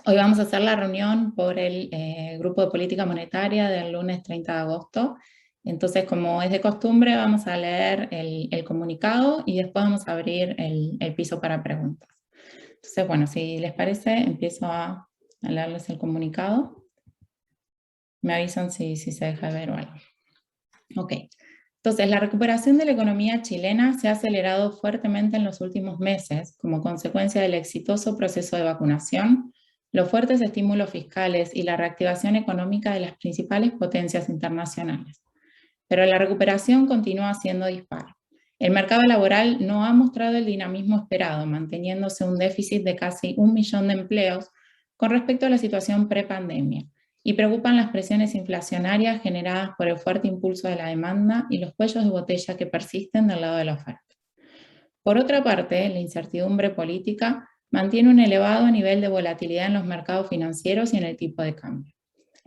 Hoy vamos a hacer la reunión por el Grupo de Política Monetaria del lunes 30 de agosto. Entonces, como es de costumbre, vamos a leer el comunicado y después vamos a abrir el piso para preguntas. Entonces, bueno, si les parece, empiezo a leerles el comunicado. Me avisan si se deja ver o algo. Ok. Entonces, la recuperación de la economía chilena se ha acelerado fuertemente en los últimos meses como consecuencia del exitoso proceso de vacunación, los fuertes estímulos fiscales y la reactivación económica de las principales potencias internacionales. Pero la recuperación continúa siendo dispar. El mercado laboral no ha mostrado el dinamismo esperado, manteniéndose un déficit de casi 1 millón de empleos con respecto a la situación prepandemia, y preocupan las presiones inflacionarias generadas por el fuerte impulso de la demanda y los cuellos de botella que persisten del lado de la oferta. Por otra parte, la incertidumbre política mantiene un elevado nivel de volatilidad en los mercados financieros y en el tipo de cambio.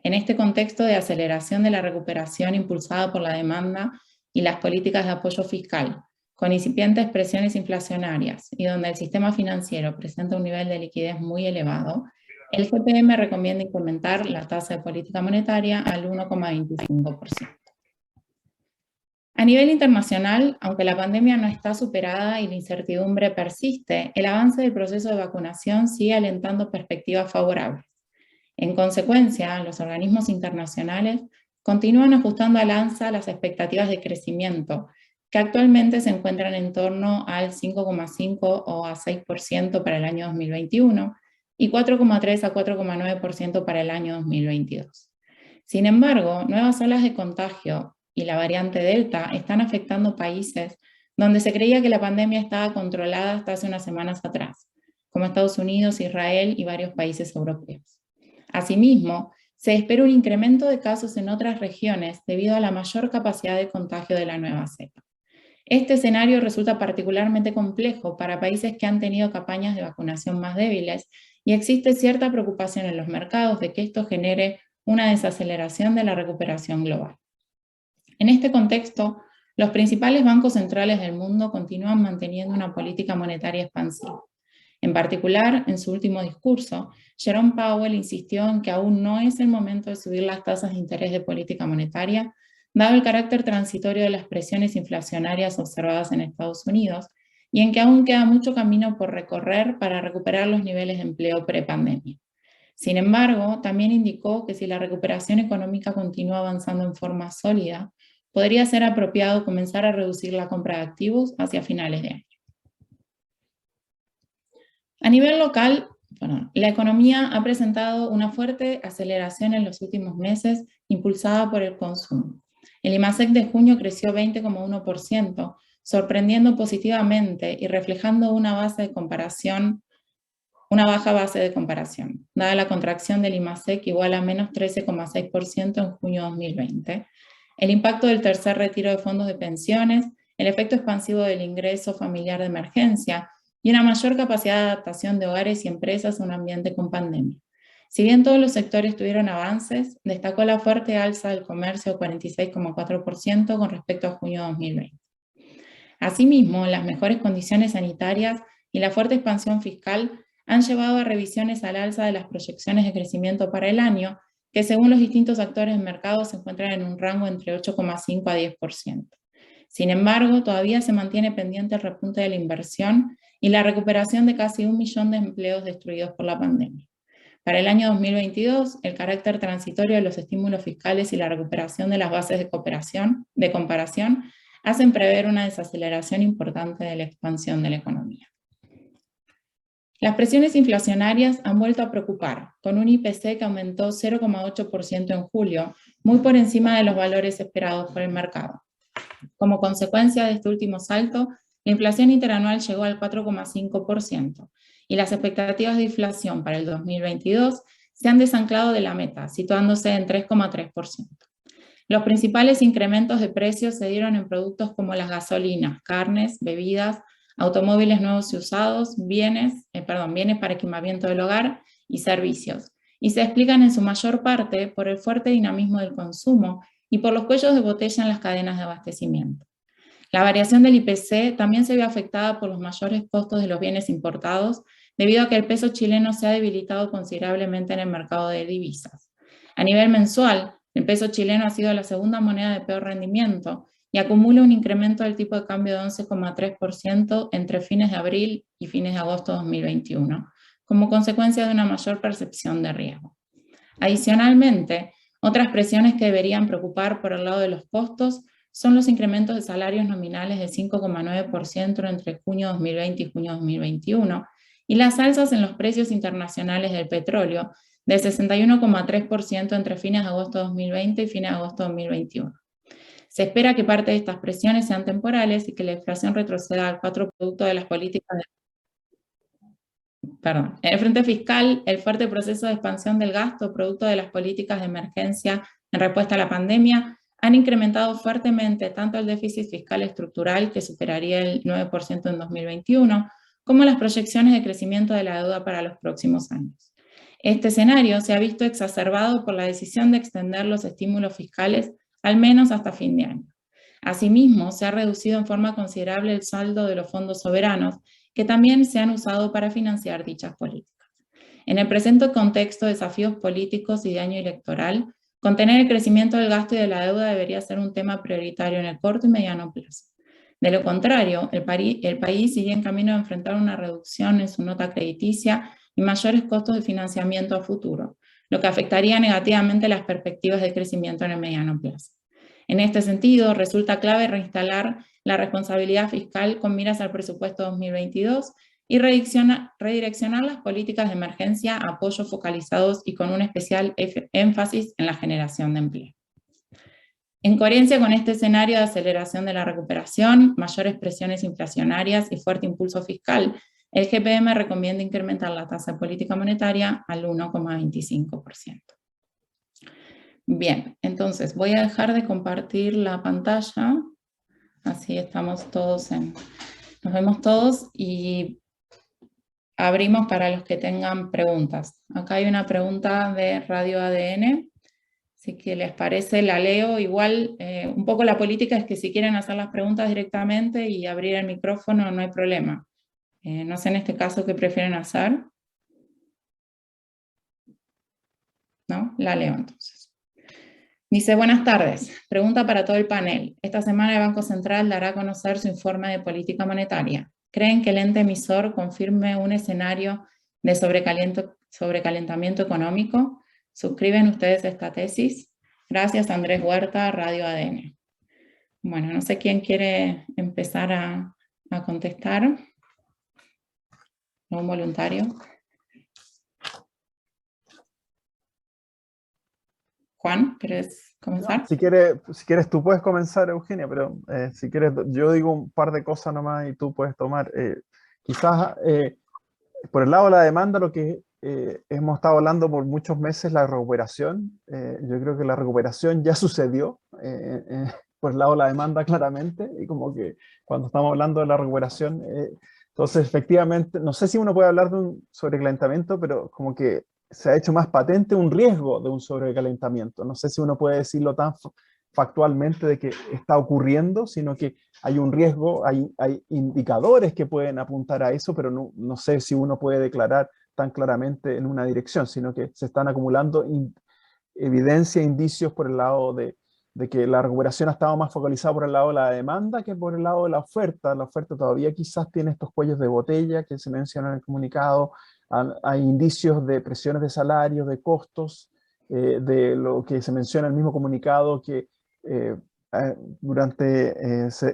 En este contexto de aceleración de la recuperación impulsada por la demanda y las políticas de apoyo fiscal, con incipientes presiones inflacionarias y donde el sistema financiero presenta un nivel de liquidez muy elevado, el GPM recomienda incrementar la tasa de política monetaria al 1,25%. A nivel internacional, aunque la pandemia no está superada y la incertidumbre persiste, el avance del proceso de vacunación sigue alentando perspectivas favorables. En consecuencia, los organismos internacionales continúan ajustando al alza las expectativas de crecimiento, que actualmente se encuentran en torno al 5,5 o a 6% para el año 2021 y 4,3 a 4,9% para el año 2022. Sin embargo, nuevas olas de contagio y la variante Delta están afectando países donde se creía que la pandemia estaba controlada hasta hace unas semanas atrás, como Estados Unidos, Israel y varios países europeos. Asimismo, se espera un incremento de casos en otras regiones debido a la mayor capacidad de contagio de la nueva cepa. Este escenario resulta particularmente complejo para países que han tenido campañas de vacunación más débiles y existe cierta preocupación en los mercados de que esto genere una desaceleración de la recuperación global. En este contexto, los principales bancos centrales del mundo continúan manteniendo una política monetaria expansiva. En particular, en su último discurso, Jerome Powell insistió en que aún no es el momento de subir las tasas de interés de política monetaria, dado el carácter transitorio de las presiones inflacionarias observadas en Estados Unidos, y en que aún queda mucho camino por recorrer para recuperar los niveles de empleo prepandemia. Sin embargo, también indicó que si la recuperación económica continúa avanzando en forma sólida, podría ser apropiado comenzar a reducir la compra de activos hacia finales de año. A nivel local, la economía ha presentado una fuerte aceleración en los últimos meses, impulsada por el consumo. El IMASEC de junio creció 20,1%, sorprendiendo positivamente y reflejando una baja base de comparación, dada la contracción del IMASEC igual a menos 13,6% en junio de 2020, el impacto del tercer retiro de fondos de pensiones, el efecto expansivo del ingreso familiar de emergencia y una mayor capacidad de adaptación de hogares y empresas a un ambiente con pandemia. Si bien todos los sectores tuvieron avances, destacó la fuerte alza del comercio de 46,4% con respecto a junio de 2020. Asimismo, las mejores condiciones sanitarias y la fuerte expansión fiscal han llevado a revisiones al alza de las proyecciones de crecimiento para el año, que según los distintos actores del mercado se encuentran en un rango entre 8,5 a 10%. Sin embargo, todavía se mantiene pendiente el repunte de la inversión y la recuperación de casi 1 millón de empleos destruidos por la pandemia. Para el año 2022, el carácter transitorio de los estímulos fiscales y la recuperación de las bases de comparación hacen prever una desaceleración importante de la expansión de la economía. Las presiones inflacionarias han vuelto a preocupar, con un IPC que aumentó 0,8% en julio, muy por encima de los valores esperados por el mercado. Como consecuencia de este último salto, la inflación interanual llegó al 4,5% y las expectativas de inflación para el 2022 se han desanclado de la meta, situándose en 3,3%. Los principales incrementos de precios se dieron en productos como las gasolinas, carnes, bebidas, automóviles nuevos y usados, bienes para equipamiento del hogar y servicios, y se explican en su mayor parte por el fuerte dinamismo del consumo y por los cuellos de botella en las cadenas de abastecimiento. La variación del IPC también se vio afectada por los mayores costos de los bienes importados, debido a que el peso chileno se ha debilitado considerablemente en el mercado de divisas. A nivel mensual, el peso chileno ha sido la segunda moneda de peor rendimiento y acumula un incremento del tipo de cambio de 11,3% entre fines de abril y fines de agosto de 2021, como consecuencia de una mayor percepción de riesgo. Adicionalmente, otras presiones que deberían preocupar por el lado de los costos son los incrementos de salarios nominales de 5,9% entre junio 2020 y junio 2021, y las alzas en los precios internacionales del petróleo de 61,3% entre fines de agosto 2020 y fines de agosto 2021. Se espera que parte de estas presiones sean temporales y que la inflación retroceda al 4% producto de las políticas de... Perdón. En el frente fiscal, el fuerte proceso de expansión del gasto producto de las políticas de emergencia en respuesta a la pandemia han incrementado fuertemente tanto el déficit fiscal estructural, que superaría el 9% en 2021, como las proyecciones de crecimiento de la deuda para los próximos años. Este escenario se ha visto exacerbado por la decisión de extender los estímulos fiscales al menos hasta fin de año. Asimismo, se ha reducido en forma considerable el saldo de los fondos soberanos, que también se han usado para financiar dichas políticas. En el presente contexto de desafíos políticos y de año electoral, contener el crecimiento del gasto y de la deuda debería ser un tema prioritario en el corto y mediano plazo. De lo contrario, el país sigue en camino de enfrentar una reducción en su nota crediticia y mayores costos de financiamiento a futuro, lo que afectaría negativamente las perspectivas de crecimiento en el mediano plazo. En este sentido, resulta clave reinstalar la responsabilidad fiscal con miras al presupuesto 2022 y redireccionar las políticas de emergencia a apoyos focalizados y con un especial énfasis en la generación de empleo. En coherencia con este escenario de aceleración de la recuperación, mayores presiones inflacionarias y fuerte impulso fiscal, el GPM recomienda incrementar la tasa de política monetaria al 1,25%. Bien, entonces voy a dejar de compartir la pantalla, así estamos todos nos vemos todos y abrimos para los que tengan preguntas. Acá hay una pregunta de Radio ADN, así que les parece, la leo. Igual, un poco la política es que si quieren hacer las preguntas directamente y abrir el micrófono, no hay problema. No sé en este caso qué prefieren hacer. ¿No? La leo entonces. Dice, buenas tardes. Pregunta para todo el panel. Esta semana el Banco Central dará a conocer su informe de política monetaria. ¿Creen que el ente emisor confirme un escenario de sobrecalentamiento económico? ¿Suscriben ustedes esta tesis? Gracias, Andrés Huerta, Radio ADN. Bueno, no sé quién quiere empezar a contestar. ¿Un voluntario? Juan, ¿quieres comenzar? Si quieres tú puedes comenzar, Eugenia, pero si quieres yo digo un par de cosas nomás y tú puedes tomar. Quizás por el lado de la demanda, lo que hemos estado hablando por muchos meses, la recuperación. Yo creo que la recuperación ya sucedió por el lado de la demanda claramente, y como que cuando estamos hablando de la recuperación, entonces efectivamente, no sé si uno puede hablar de un sobrecalentamiento, pero como que se ha hecho más patente un riesgo de un sobrecalentamiento. No sé si uno puede decirlo tan factualmente de que está ocurriendo, sino que hay un riesgo, hay indicadores que pueden apuntar a eso, pero no sé si uno puede declarar tan claramente en una dirección, sino que se están acumulando evidencia, indicios por el lado de que la recuperación ha estado más focalizada por el lado de la demanda que por el lado de la oferta. La oferta todavía quizás tiene estos cuellos de botella que se mencionan en el comunicado. Hay indicios de presiones de salarios, de costos, de lo que se menciona en el mismo comunicado, que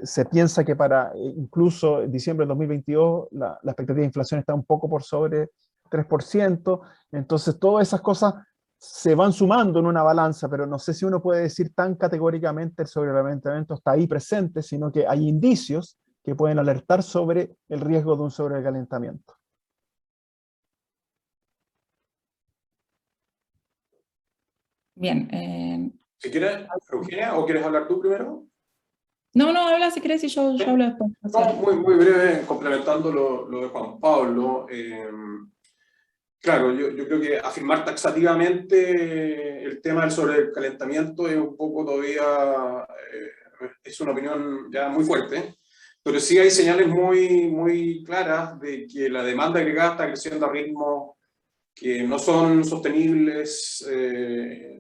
se piensa que para incluso diciembre del 2022 la expectativa de inflación está un poco por sobre 3%. Entonces todas esas cosas se van sumando en una balanza, pero no sé si uno puede decir tan categóricamente el sobrecalentamiento está ahí presente, sino que hay indicios que pueden alertar sobre el riesgo de un sobrecalentamiento. Bien. Si quieres, Eugenia, ¿o quieres hablar tú primero? No, habla si querés y yo hablo después. No, muy breve, complementando lo de Juan Pablo. Claro, yo creo que afirmar taxativamente el tema del sobrecalentamiento es un poco todavía, es una opinión ya muy fuerte, pero sí hay señales muy claras de que la demanda agregada está creciendo a ritmos que no son sostenibles,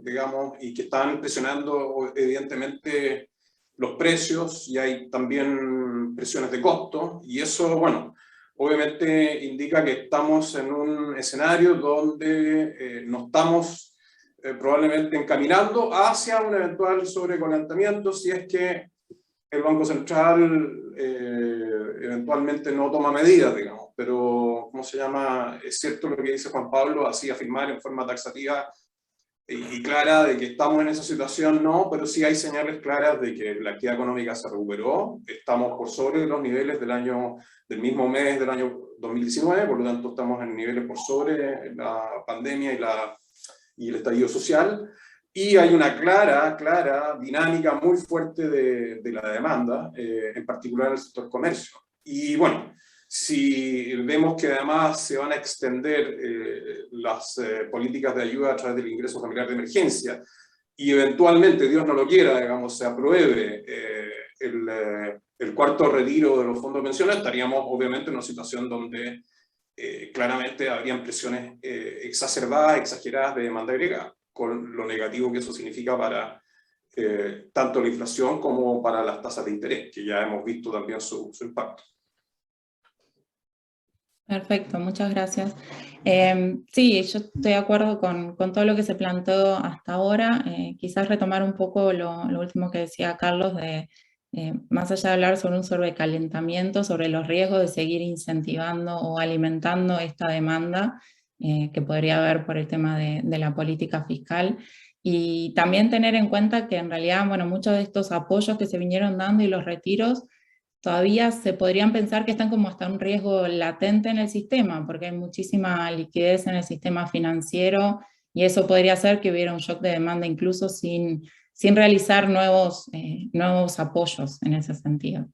digamos, y que están presionando evidentemente los precios, y hay también presiones de costo, y eso, bueno, obviamente indica que estamos en un escenario donde no estamos probablemente encaminando hacia un eventual sobrecalentamiento si es que el Banco Central eventualmente no toma medidas, digamos. Pero, ¿cómo se llama? Es cierto lo que dice Juan Pablo, así afirmar en forma taxativa y clara de que estamos en esa situación, no, pero sí hay señales claras de que la actividad económica se recuperó, estamos por sobre los niveles del mismo mes del año 2019, por lo tanto estamos en niveles por sobre la pandemia y el estallido social, y hay una clara dinámica muy fuerte de la demanda, en particular en el sector comercio. Y bueno, si vemos que además se van a extender las políticas de ayuda a través del ingreso familiar de emergencia, y eventualmente, Dios no lo quiera, digamos, se apruebe el cuarto retiro de los fondos de pensiones, estaríamos obviamente en una situación donde claramente habrían presiones exacerbadas, exageradas de demanda agregada, con lo negativo que eso significa para tanto la inflación como para las tasas de interés, que ya hemos visto también su impacto. Perfecto, muchas gracias. Sí, yo estoy de acuerdo con todo lo que se planteó hasta ahora. Quizás retomar un poco lo último que decía Carlos, más allá de hablar sobre un sobrecalentamiento, sobre los riesgos de seguir incentivando o alimentando esta demanda que podría haber por el tema de la política fiscal. Y también tener en cuenta que en realidad, bueno, muchos de estos apoyos que se vinieron dando y los retiros todavía se podrían pensar que están como hasta un riesgo latente en el sistema, porque hay muchísima liquidez en el sistema financiero y eso podría hacer que hubiera un shock de demanda incluso sin realizar nuevos apoyos en ese sentido.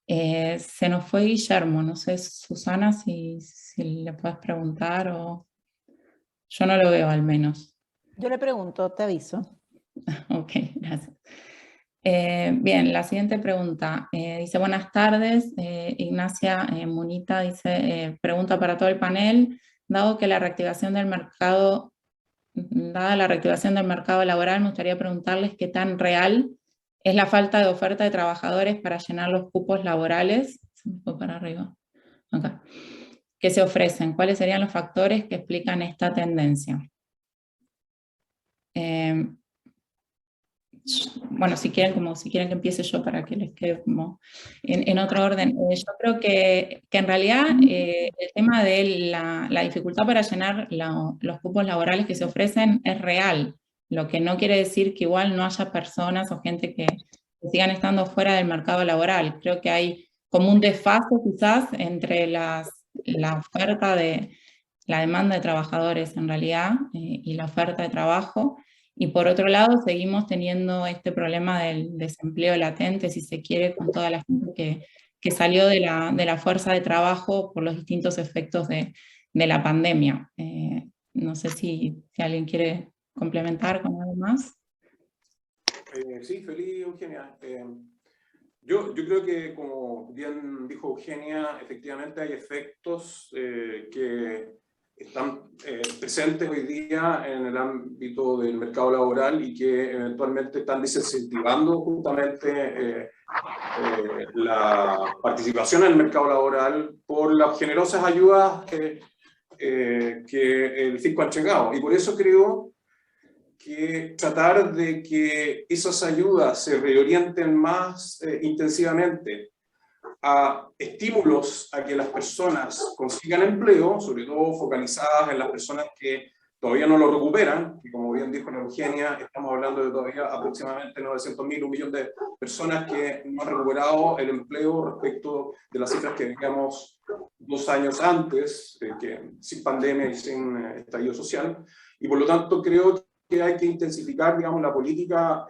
Se nos fue Guillermo, no sé, Susana, si le puedes preguntar o... Yo no lo veo al menos. Yo le pregunto, te aviso. Ok, gracias. Bien, la siguiente pregunta. Dice, buenas tardes, Ignacia Munita dice, pregunta para todo el panel, dada la reactivación del mercado laboral, me gustaría preguntarles qué tan real es la falta de oferta de trabajadores para llenar los cupos laborales, se me fue para arriba, acá, que se ofrecen. ¿Cuáles serían los factores que explican esta tendencia? Bueno, si quieren que empiece yo para que les quede como en otro orden. Yo creo que en realidad el tema de la dificultad para llenar los cupos laborales que se ofrecen es real, lo que no quiere decir que igual no haya personas o gente que sigan estando fuera del mercado laboral. Creo que hay como un desfase quizás entre la oferta la demanda de trabajadores en realidad y la oferta de trabajo. Y por otro lado, seguimos teniendo este problema del desempleo latente, si se quiere, con toda la gente que salió de la fuerza de trabajo por los distintos efectos de la pandemia. No sé si alguien quiere complementar con algo más. Sí, feliz, Eugenia. Yo creo que, como bien dijo Eugenia, efectivamente hay efectos que están presentes hoy día en el ámbito del mercado laboral y que eventualmente están desincentivando justamente la participación en el mercado laboral por las generosas ayudas que el fisco ha entregado. Y por eso creo que tratar de que esas ayudas se reorienten más intensivamente a estímulos a que las personas consigan empleo, sobre todo focalizadas en las personas que todavía no lo recuperan, y como bien dijo Eugenia, estamos hablando de todavía aproximadamente 900.000, 1 millón de personas que no han recuperado el empleo respecto de las cifras que veíamos 2 años antes, que sin pandemia y sin estallido social, y por lo tanto creo que hay que intensificar, digamos, la política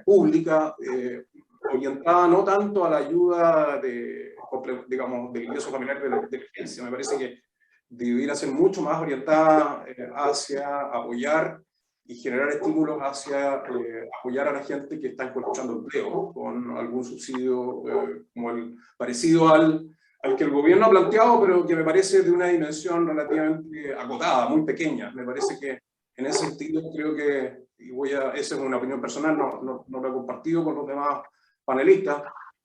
pública orientada no tanto a la ayuda digamos, del ingreso familiar de emergencia. Me parece que debiera ser mucho más orientada hacia apoyar y generar estímulos hacia apoyar a la gente que está encontrando empleo con algún subsidio como el parecido al que el gobierno ha planteado, pero que me parece de una dimensión relativamente acotada, muy pequeña. Me parece que en ese sentido creo que, esa es una opinión personal, no lo he compartido con los demás panelistas,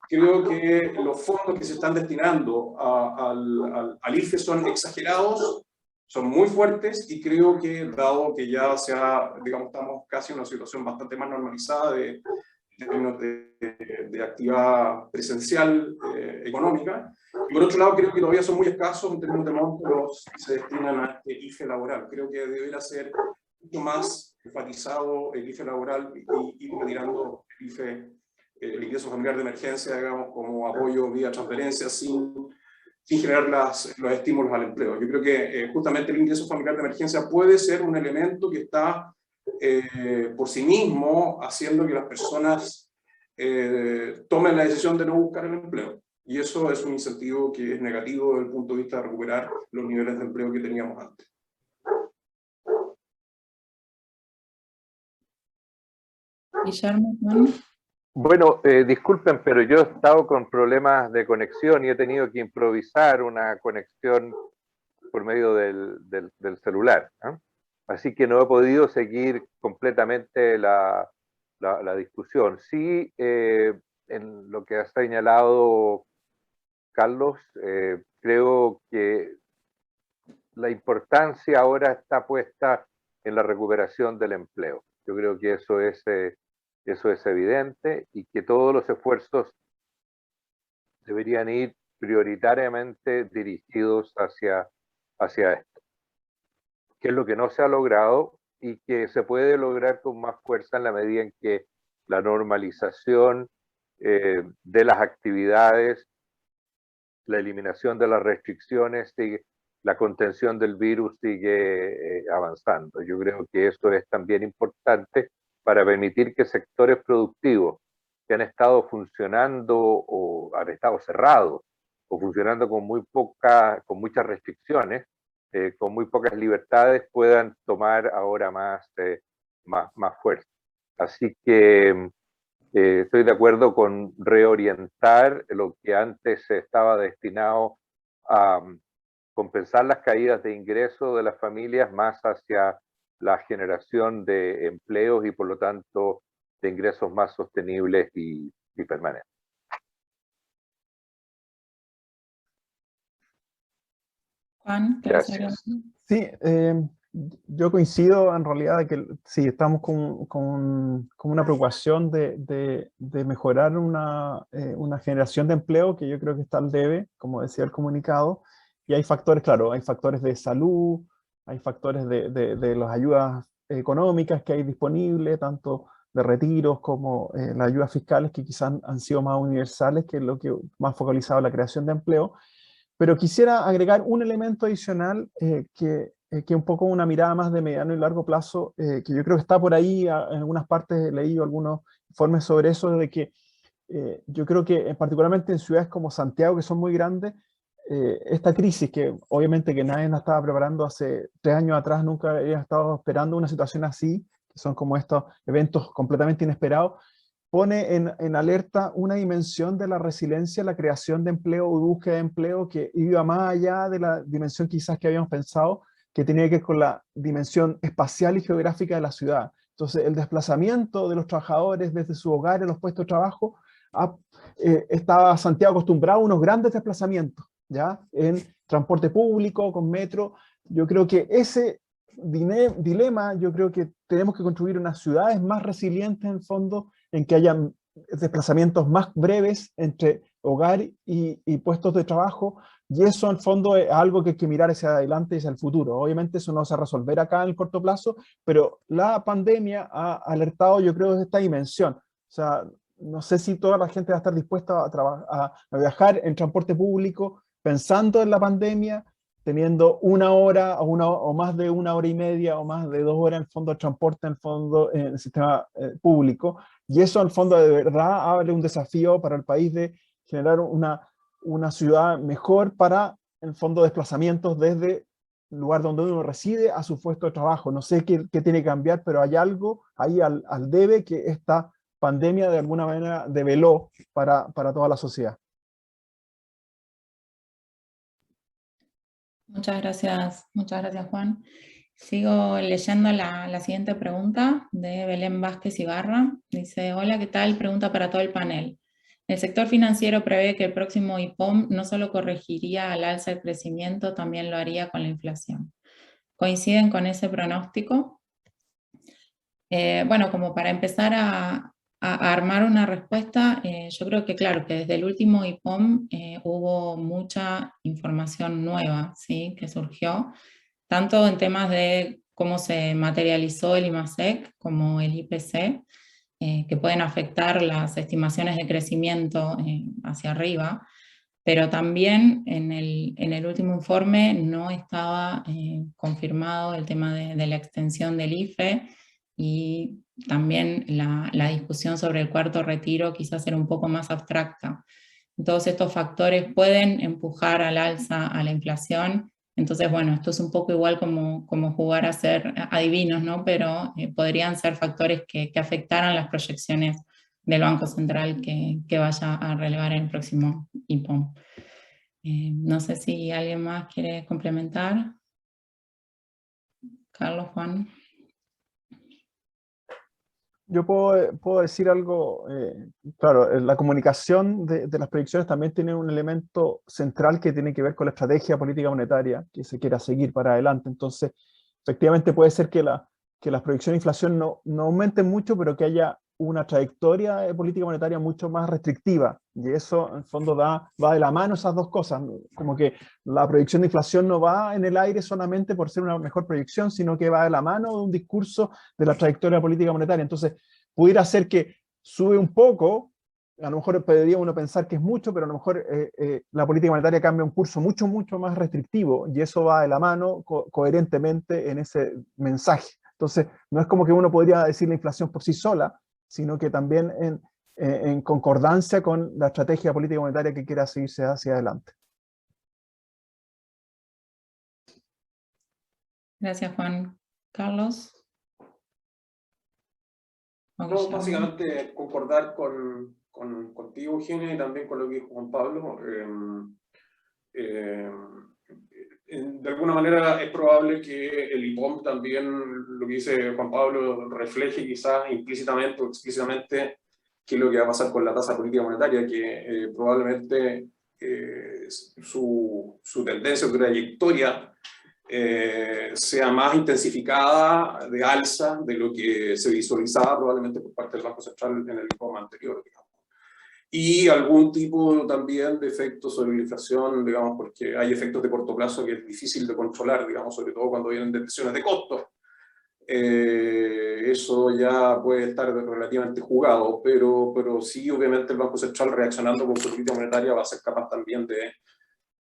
creo que los fondos que se están destinando al IFE son exagerados, son muy fuertes, y creo que, dado que ya digamos, estamos casi en una situación bastante más normalizada de términos de actividad presencial económica, y por otro lado creo que todavía son muy escasos en términos de montos los que se destinan a este IFE laboral. Creo que debería ser mucho más enfatizado el IFE laboral y ir retirando el IFE, el ingreso familiar de emergencia, digamos, como apoyo vía transferencia, sin generar los estímulos al empleo. Yo creo que justamente el ingreso familiar de emergencia puede ser un elemento que está por sí mismo haciendo que las personas tomen la decisión de no buscar el empleo. Y eso es un incentivo que es negativo desde el punto de vista de recuperar los niveles de empleo que teníamos antes. Guillermo, Juan. Bueno, disculpen, pero yo he estado con problemas de conexión y he tenido que improvisar una conexión por medio del celular, ¿eh? Así que no he podido seguir completamente la discusión. Sí, en lo que ha señalado Carlos, creo que la importancia ahora está puesta en la recuperación del empleo. Yo creo que eso es evidente, y que todos los esfuerzos deberían ir prioritariamente dirigidos hacia esto, que es lo que no se ha logrado y que se puede lograr con más fuerza en la medida en que la normalización de las actividades, la eliminación de las restricciones, la contención del virus sigue avanzando. Yo creo que eso es también importante para permitir que sectores productivos que han estado funcionando o han estado cerrados o funcionando con muchas restricciones, con muy pocas libertades, puedan tomar ahora más fuerza. Así que estoy de acuerdo con reorientar lo que antes estaba destinado a compensar las caídas de ingresos de las familias más hacia la generación de empleos y, por lo tanto, de ingresos más sostenibles y permanentes. Juan, gracias. Sí, yo coincido en realidad de que sí, estamos con una preocupación de mejorar una generación de empleo que yo creo que está al debe, como decía el comunicado, y hay factores, claro, hay factores de salud, hay factores de las ayudas económicas que hay disponibles, tanto de retiros como las ayudas fiscales que quizás han sido más universales, que es lo que más focalizado en la creación de empleo. Pero quisiera agregar un elemento adicional que un poco una mirada más de mediano y largo plazo, que yo creo que está por ahí, en algunas partes he leído algunos informes sobre eso, de que yo creo que particularmente en ciudades como Santiago, que son muy grandes, esta crisis, que obviamente que nadie la estaba preparando hace 3 años atrás, nunca había estado esperando una situación así, que son como estos eventos completamente inesperados, pone en alerta una dimensión de la resiliencia, la creación de empleo o búsqueda de empleo que iba más allá de la dimensión quizás que habíamos pensado, que tenía que ver con la dimensión espacial y geográfica de la ciudad. Entonces, el desplazamiento de los trabajadores desde su hogar a los puestos de trabajo, estaba Santiago acostumbrado a unos grandes desplazamientos, ¿ya? En transporte público, con metro. Yo creo que ese dilema, yo creo que tenemos que construir unas ciudades más resilientes en el fondo, en que hayan desplazamientos más breves entre hogar y puestos de trabajo, y eso en el fondo es algo que hay que mirar hacia adelante y hacia el futuro. Obviamente eso no se va a resolver acá en el corto plazo, pero la pandemia ha alertado, yo creo, de esta dimensión. O sea, no sé si toda la gente va a estar dispuesta a viajar en transporte público pensando en la pandemia, teniendo 1 hora o más de 1 hora y media o más de 2 horas en el fondo de transporte, en el fondo en el sistema público. Y eso en el fondo de verdad abre un desafío para el país de generar una ciudad mejor para, en el fondo, desplazamientos desde lugar donde uno reside a su puesto de trabajo. No sé qué tiene que cambiar, pero hay algo ahí al debe que esta pandemia de alguna manera develó para toda la sociedad. Muchas gracias Juan. Sigo leyendo la siguiente pregunta de Belén Vázquez Ibarra. Dice, hola, ¿qué tal? Pregunta para todo el panel. El sector financiero prevé que el próximo IPOM no solo corregiría al alza el crecimiento, también lo haría con la inflación. ¿Coinciden con ese pronóstico? Bueno, como para empezar a armar una respuesta, yo creo que claro, que desde el último IPOM hubo mucha información nueva, ¿sí? Que surgió, tanto en temas de cómo se materializó el IMASEC como el IPC, que pueden afectar las estimaciones de crecimiento hacia arriba, pero también en el último informe no estaba confirmado el tema de la extensión del IFE, y también la discusión sobre el cuarto retiro quizás era un poco más abstracta. Todos estos factores pueden empujar al alza a la inflación. Entonces, bueno, esto es un poco igual como jugar a ser adivinos, ¿no? Pero podrían ser factores que afectaran las proyecciones del Banco Central que vaya a relevar en el próximo IPOM. No sé si alguien más quiere complementar. Carlos, Juan. Yo puedo decir algo, claro, la comunicación de las proyecciones también tiene un elemento central que tiene que ver con la estrategia política monetaria que se quiera seguir para adelante. Entonces, efectivamente puede ser que las proyecciones de inflación no aumenten mucho, pero que haya una trayectoria de política monetaria mucho más restrictiva. Y eso, en el fondo, va de la mano esas dos cosas. Como que la proyección de inflación no va en el aire solamente por ser una mejor proyección, sino que va de la mano de un discurso de la trayectoria política monetaria. Entonces, pudiera ser que sube un poco, a lo mejor podría uno pensar que es mucho, pero a lo mejor la política monetaria cambia un curso mucho, mucho más restrictivo, y eso va de la mano coherentemente en ese mensaje. Entonces, no es como que uno podría decir la inflación por sí sola, sino que también en concordancia con la estrategia política monetaria que quiera seguirse hacia adelante. Gracias, Juan. Carlos. No, básicamente concordar contigo, Eugenia, y también con lo que dijo Juan Pablo. De alguna manera es probable que el IPOM también, lo que dice Juan Pablo, refleje quizás implícitamente o explícitamente qué es lo que va a pasar con la tasa política monetaria, que probablemente su tendencia o trayectoria sea más intensificada de alza de lo que se visualizaba probablemente por parte del Banco Central en el IPOM anterior, digamos. Y algún tipo también de efecto sobre la inflación, digamos, porque hay efectos de corto plazo que es difícil de controlar, digamos, sobre todo cuando vienen de presiones de costos. Eso ya puede estar relativamente jugado, pero sí, obviamente el Banco Central, reaccionando con su política monetaria, va a ser capaz también de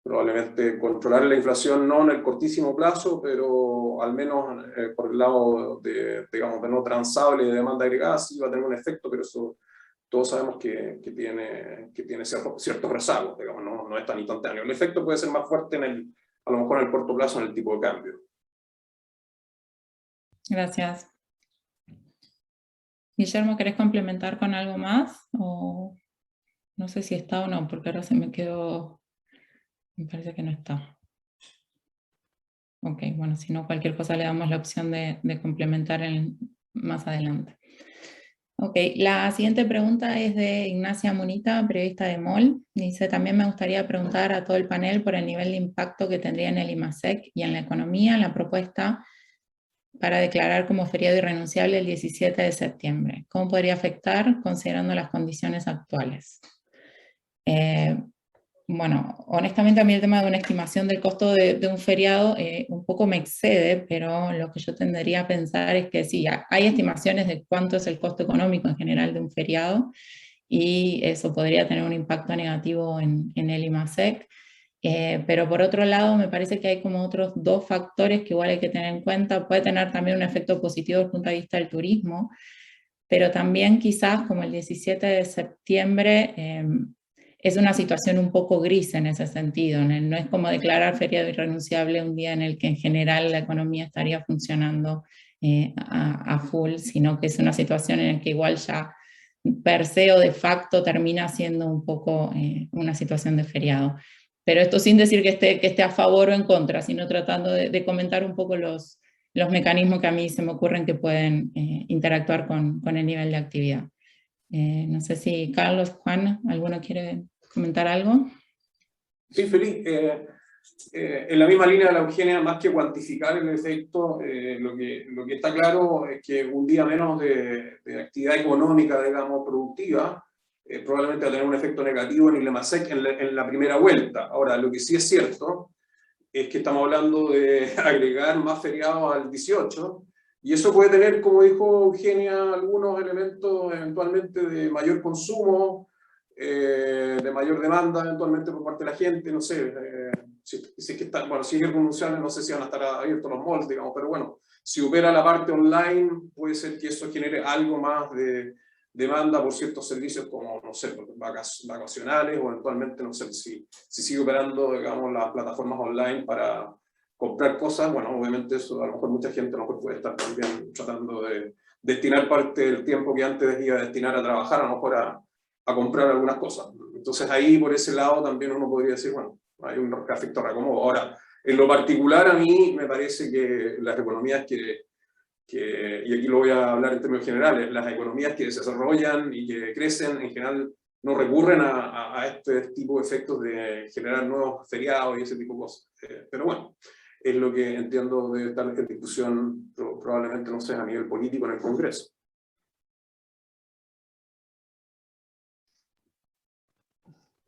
probablemente controlar la inflación, no en el cortísimo plazo, pero al menos por el lado de, digamos, de no transable de demanda agregada, sí va a tener un efecto, pero eso todos sabemos que tiene ciertos rezagos, digamos, no es tan instantáneo. El efecto puede ser más fuerte a lo mejor en el corto plazo en el tipo de cambio. Gracias. Guillermo, ¿querés complementar con algo más? O no sé si está o no, porque ahora se me quedó, me parece que no está. Ok, bueno, si no, cualquier cosa le damos la opción de complementar más adelante. Ok, la siguiente pregunta es de Ignacia Munita, periodista de MOL. Dice, también me gustaría preguntar a todo el panel por el nivel de impacto que tendría en el IMASEC y en la economía la propuesta para declarar como feriado irrenunciable el 17 de septiembre. ¿Cómo podría afectar considerando las condiciones actuales? Bueno, honestamente a mí el tema de una estimación del costo de un feriado un poco me excede, pero lo que yo tendería a pensar es que sí, hay estimaciones de cuánto es el costo económico en general de un feriado, y eso podría tener un impacto negativo en el IMASEC. Pero por otro lado me parece que hay como otros dos factores que igual hay que tener en cuenta. Puede tener también un efecto positivo desde el punto de vista del turismo, pero también quizás como el 17 de septiembre es una situación un poco gris en ese sentido, no es como declarar feriado irrenunciable un día en el que en general la economía estaría funcionando a full, sino que es una situación en la que igual ya per se o de facto termina siendo un poco una situación de feriado. Pero esto sin decir que esté a favor o en contra, sino tratando de comentar un poco los mecanismos que a mí se me ocurren que pueden interactuar con el nivel de actividad. No sé si Carlos, Juan, ¿alguno quiere comentar algo? Sí, feliz. En la misma línea de la Eugenia, más que cuantificar el efecto, lo que está claro es que un día menos de actividad económica, digamos, productiva, probablemente va a tener un efecto negativo en ILEMASEC en la primera vuelta. Ahora, lo que sí es cierto es que estamos hablando de agregar más feriados al 18, y eso puede tener, como dijo Eugenia, algunos elementos eventualmente de mayor consumo, de mayor demanda eventualmente por parte de la gente, no sé, si es que está, bueno, si es irrenunciable, no sé si van a estar abiertos los malls, digamos, pero bueno, si opera la parte online, puede ser que eso genere algo más de demanda por ciertos servicios como, no sé, vacacionales, o eventualmente, no sé, si sigue operando, digamos, las plataformas online para comprar cosas, bueno, obviamente eso a lo mejor mucha gente a lo mejor puede estar también tratando de destinar parte del tiempo que antes iba a destinar a trabajar, a lo mejor a comprar algunas cosas. Entonces ahí, por ese lado, también uno podría decir, bueno, hay un efecto reacomodo. Ahora, en lo particular a mí me parece que las economías y aquí lo voy a hablar en términos generales, las economías que se desarrollan y que crecen en general no recurren a este tipo de efectos de generar nuevos feriados y ese tipo de cosas. Pero bueno, es lo que entiendo de estar en discusión, probablemente, no sé, a nivel político en el Congreso.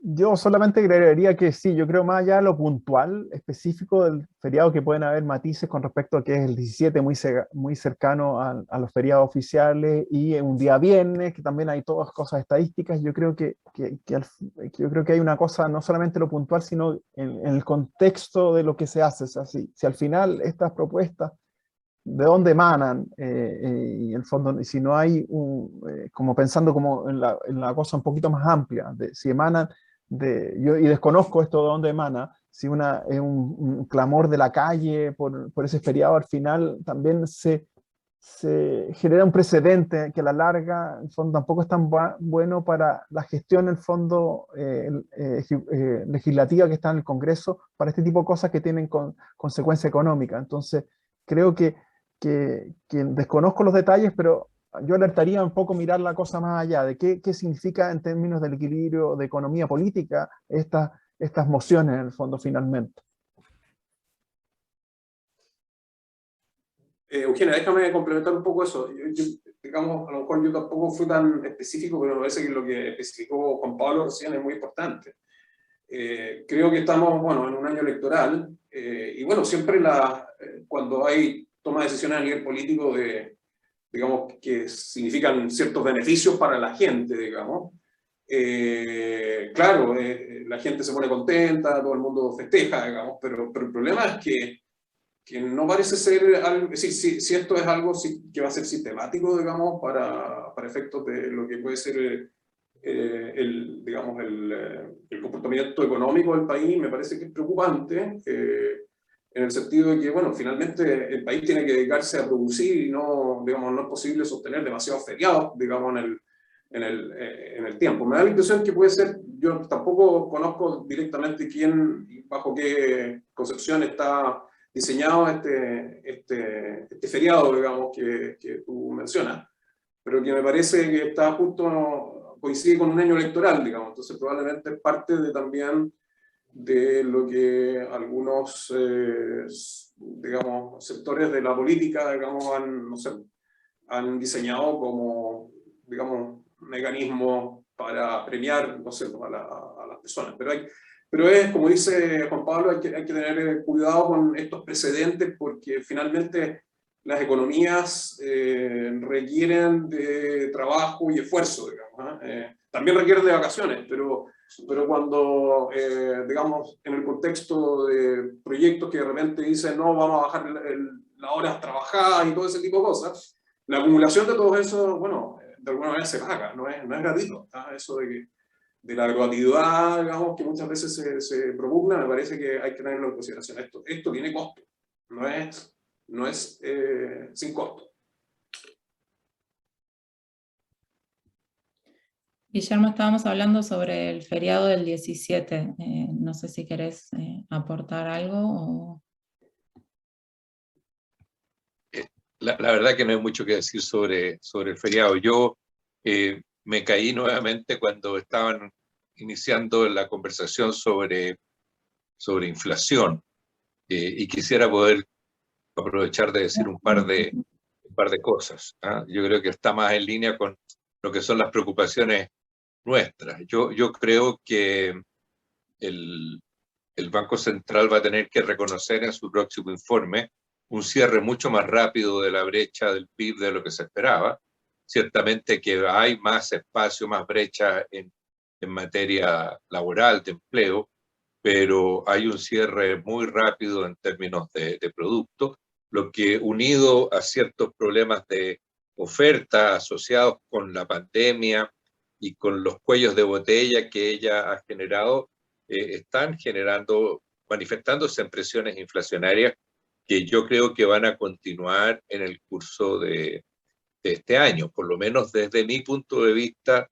Yo solamente agregaría que sí, yo creo más allá de lo puntual, específico del feriado, que pueden haber matices con respecto a que es el 17, muy cercano a los feriados oficiales, y un día viernes, que también hay todas cosas estadísticas. Yo creo que yo creo que hay una cosa, no solamente lo puntual, sino en el contexto de lo que se hace. O sea, si al final estas propuestas, ¿de dónde emanan? Y en el fondo, si no hay como pensando como en la cosa un poquito más amplia, si emanan y desconozco esto de dónde emana, si es un clamor de la calle por ese feriado, al final también se genera un precedente que a la larga, en el fondo, tampoco es tan bueno para la gestión, en el fondo, legislativa que está en el Congreso, para este tipo de cosas que tienen consecuencia económica. Entonces, creo que desconozco los detalles, pero yo alertaría un poco mirar la cosa más allá, de qué significa en términos del equilibrio de economía política estas mociones, en el fondo, finalmente. Eugenia, déjame complementar un poco eso. Digamos, a lo mejor yo tampoco fui tan específico, pero me parece que lo que especificó Juan Pablo recién es muy importante. Creo que estamos, bueno, en un año electoral, y bueno, siempre cuando hay toma de decisiones a nivel político digamos, que significan ciertos beneficios para la gente, digamos, claro, la gente se pone contenta, todo el mundo festeja, digamos, pero el problema es que no parece ser algo, si esto es algo que va a ser sistemático, digamos, para efectos de lo que puede ser digamos, el comportamiento económico del país, me parece que es preocupante, en el sentido de que, bueno, finalmente el país tiene que dedicarse a producir y no, digamos, no es posible sostener demasiados feriados, digamos, en el tiempo. Me da la impresión que puede ser, yo tampoco conozco directamente quién, bajo qué concepción está diseñado este feriado, digamos, que tú mencionas, pero que me parece que está justo, coincide con un año electoral, digamos, entonces probablemente es parte también de lo que algunos, digamos, sectores de la política, digamos, han diseñado como, digamos, mecanismos para premiar, no sé, a las personas. Pero es, como dice Juan Pablo, hay que tener cuidado con estos precedentes, porque finalmente las economías requieren de trabajo y esfuerzo, digamos, también requieren de vacaciones, pero cuando, digamos, en el contexto de proyectos que de repente dicen, no, vamos a bajar las horas trabajadas y todo ese tipo de cosas, la acumulación de todo eso, bueno, de alguna manera se paga, no es gratuito, ¿tá? Eso la gratuidad, digamos, que muchas veces se propugna, me parece que hay que tenerlo en consideración. Esto tiene costo, no es sin costo. Guillermo, estábamos hablando sobre el feriado del 17. No sé si querés aportar algo o... La verdad que no hay mucho que decir sobre el feriado. Yo me caí nuevamente cuando estaban iniciando la conversación sobre inflación y quisiera poder aprovechar de decir un par de cosas. Yo creo que está más en línea con lo que son las preocupaciones nuestras. Yo creo que el Banco Central va a tener que reconocer en su próximo informe un cierre mucho más rápido de la brecha del PIB de lo que se esperaba. Ciertamente que hay más espacio, más brecha en materia laboral, de empleo, pero hay un cierre muy rápido en términos de producto, lo que unido a ciertos problemas de oferta asociados con la pandemia y con los cuellos de botella que ella ha generado, están manifestándose en presiones inflacionarias que yo creo que van a continuar en el curso de este año. Por lo menos desde mi punto de vista,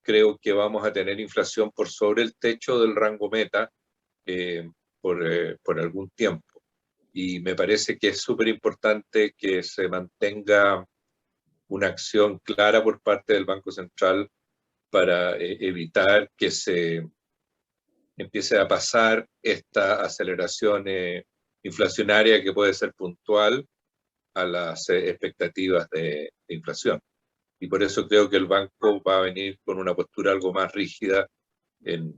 creo que vamos a tener inflación por sobre el techo del rango meta por algún tiempo. Y me parece que es súper importante que se mantenga una acción clara por parte del Banco Central para evitar que se empiece a pasar esta aceleración inflacionaria que puede ser puntual a las expectativas de inflación. Y por eso creo que el banco va a venir con una postura algo más rígida en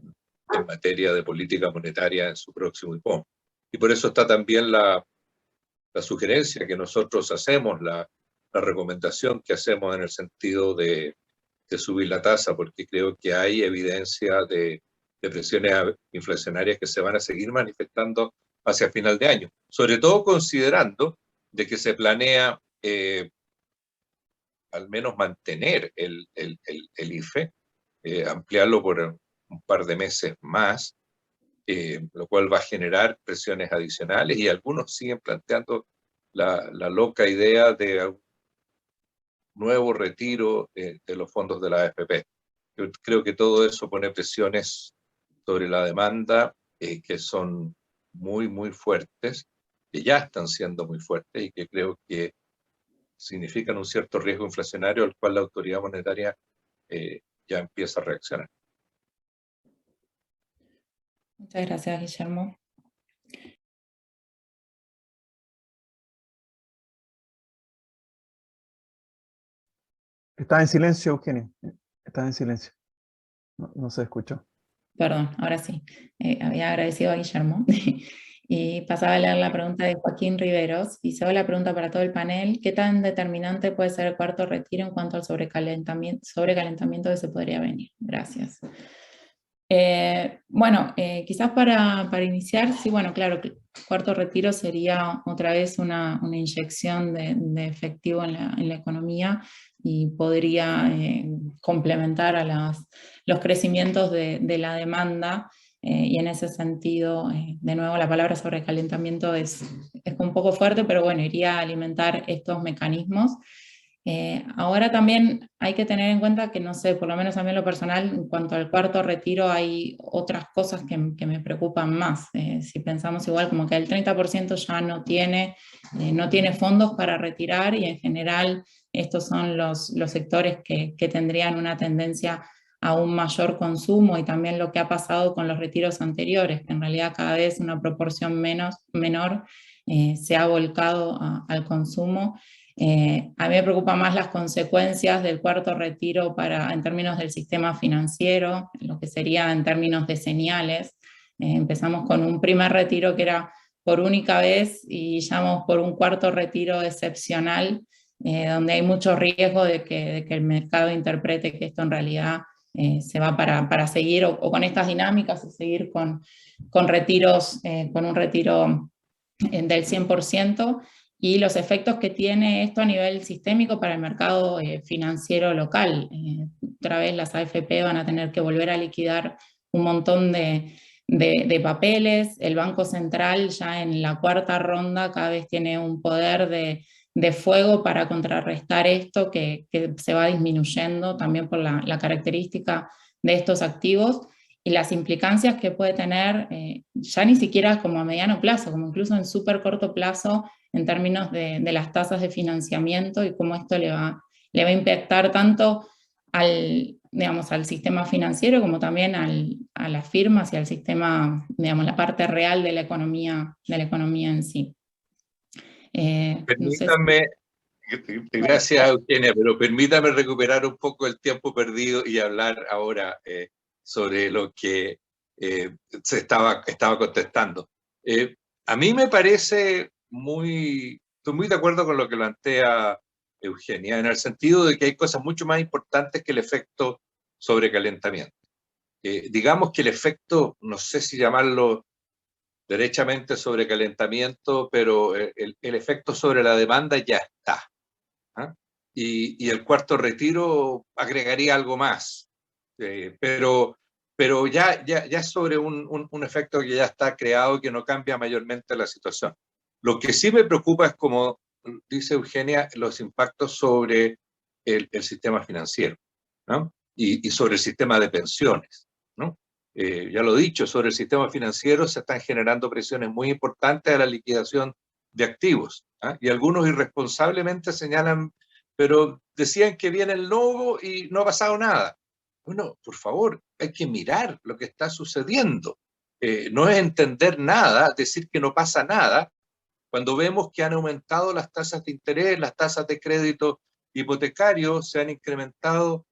materia de política monetaria en su próximo IPOM. Y por eso está también la sugerencia que nosotros hacemos, la recomendación que hacemos en el sentido de subir la tasa, porque creo que hay evidencia de presiones inflacionarias que se van a seguir manifestando hacia final de año, sobre todo considerando de que se planea al menos mantener el IFE, ampliarlo por un par de meses más, lo cual va a generar presiones adicionales, y algunos siguen planteando la loca idea de un nuevo retiro de los fondos de la AFP. Yo creo que todo eso pone presiones sobre la demanda que son muy, muy fuertes, que ya están siendo muy fuertes y que creo que significan un cierto riesgo inflacionario al cual la autoridad monetaria ya empieza a reaccionar. Muchas gracias, Guillermo. Está en silencio, Eugenia. Está en silencio. No se escuchó. Perdón, ahora sí. Había agradecido a Guillermo. Y pasaba a leer la pregunta de Joaquín Riveros. Y se va la pregunta para todo el panel. ¿Qué tan determinante puede ser el cuarto retiro en cuanto al sobrecalentamiento que se podría venir? Gracias. Bueno, quizás para iniciar, sí, bueno, claro, que el cuarto retiro sería otra vez una inyección de efectivo en la economía y podría complementar a los crecimientos de la demanda, y en ese sentido, de nuevo, la palabra sobrecalentamiento es un poco fuerte, pero bueno, iría a alimentar estos mecanismos. Ahora también hay que tener en cuenta que, no sé, por lo menos a mí en lo personal, en cuanto al cuarto retiro, hay otras cosas que me preocupan más. Si pensamos igual, como que el 30% ya no tiene fondos para retirar, y en general estos son los sectores que tendrían una tendencia a un mayor consumo, y también lo que ha pasado con los retiros anteriores, que en realidad cada vez una proporción menor se ha volcado al consumo. A mí me preocupan más las consecuencias del cuarto retiro en términos del sistema financiero, lo que sería en términos de señales. Empezamos con un primer retiro que era por única vez, y ya vamos por un cuarto retiro excepcional, donde hay mucho riesgo de que el mercado interprete que esto en realidad se va para seguir o con estas dinámicas, o seguir con retiros, con un retiro del 100%. y los efectos que tiene esto a nivel sistémico para el mercado financiero local. Otra vez las AFP van a tener que volver a liquidar un montón de papeles. El Banco Central ya en la cuarta ronda cada vez tiene un poder de fuego para contrarrestar esto que se va disminuyendo también por la característica de estos activos y las implicancias que puede tener ya ni siquiera como a mediano plazo, como incluso en súper corto plazo en términos de las tasas de financiamiento y cómo esto le va a impactar tanto digamos, al sistema financiero como también a las firmas y al sistema, digamos, la parte real de la economía en sí. No sé Permítanme, gracias Eugenia, pero permítame recuperar un poco el tiempo perdido y hablar ahora sobre lo que se estaba contestando. A mí me parece estoy muy de acuerdo con lo que plantea Eugenia, en el sentido de que hay cosas mucho más importantes que el efecto sobrecalentamiento. Digamos que el efecto, no sé si llamarlo derechamente sobrecalentamiento, pero el efecto sobre la demanda ya está. ¿Ah? Y el cuarto retiro agregaría algo más, pero ya es sobre un efecto que ya está creado, que no cambia mayormente la situación. Lo que sí me preocupa es, como dice Eugenia, los impactos sobre el sistema financiero, ¿no? Y sobre el sistema de pensiones, ¿no? Ya lo he dicho, sobre el sistema financiero se están generando presiones muy importantes a la liquidación de activos, ¿ah? Y algunos irresponsablemente señalan, pero decían que viene el lobo y no ha pasado nada. Bueno, por favor, hay que mirar lo que está sucediendo. No es entender nada, decir que no pasa nada, cuando vemos que han aumentado las tasas de interés, las tasas de crédito hipotecario se han incrementado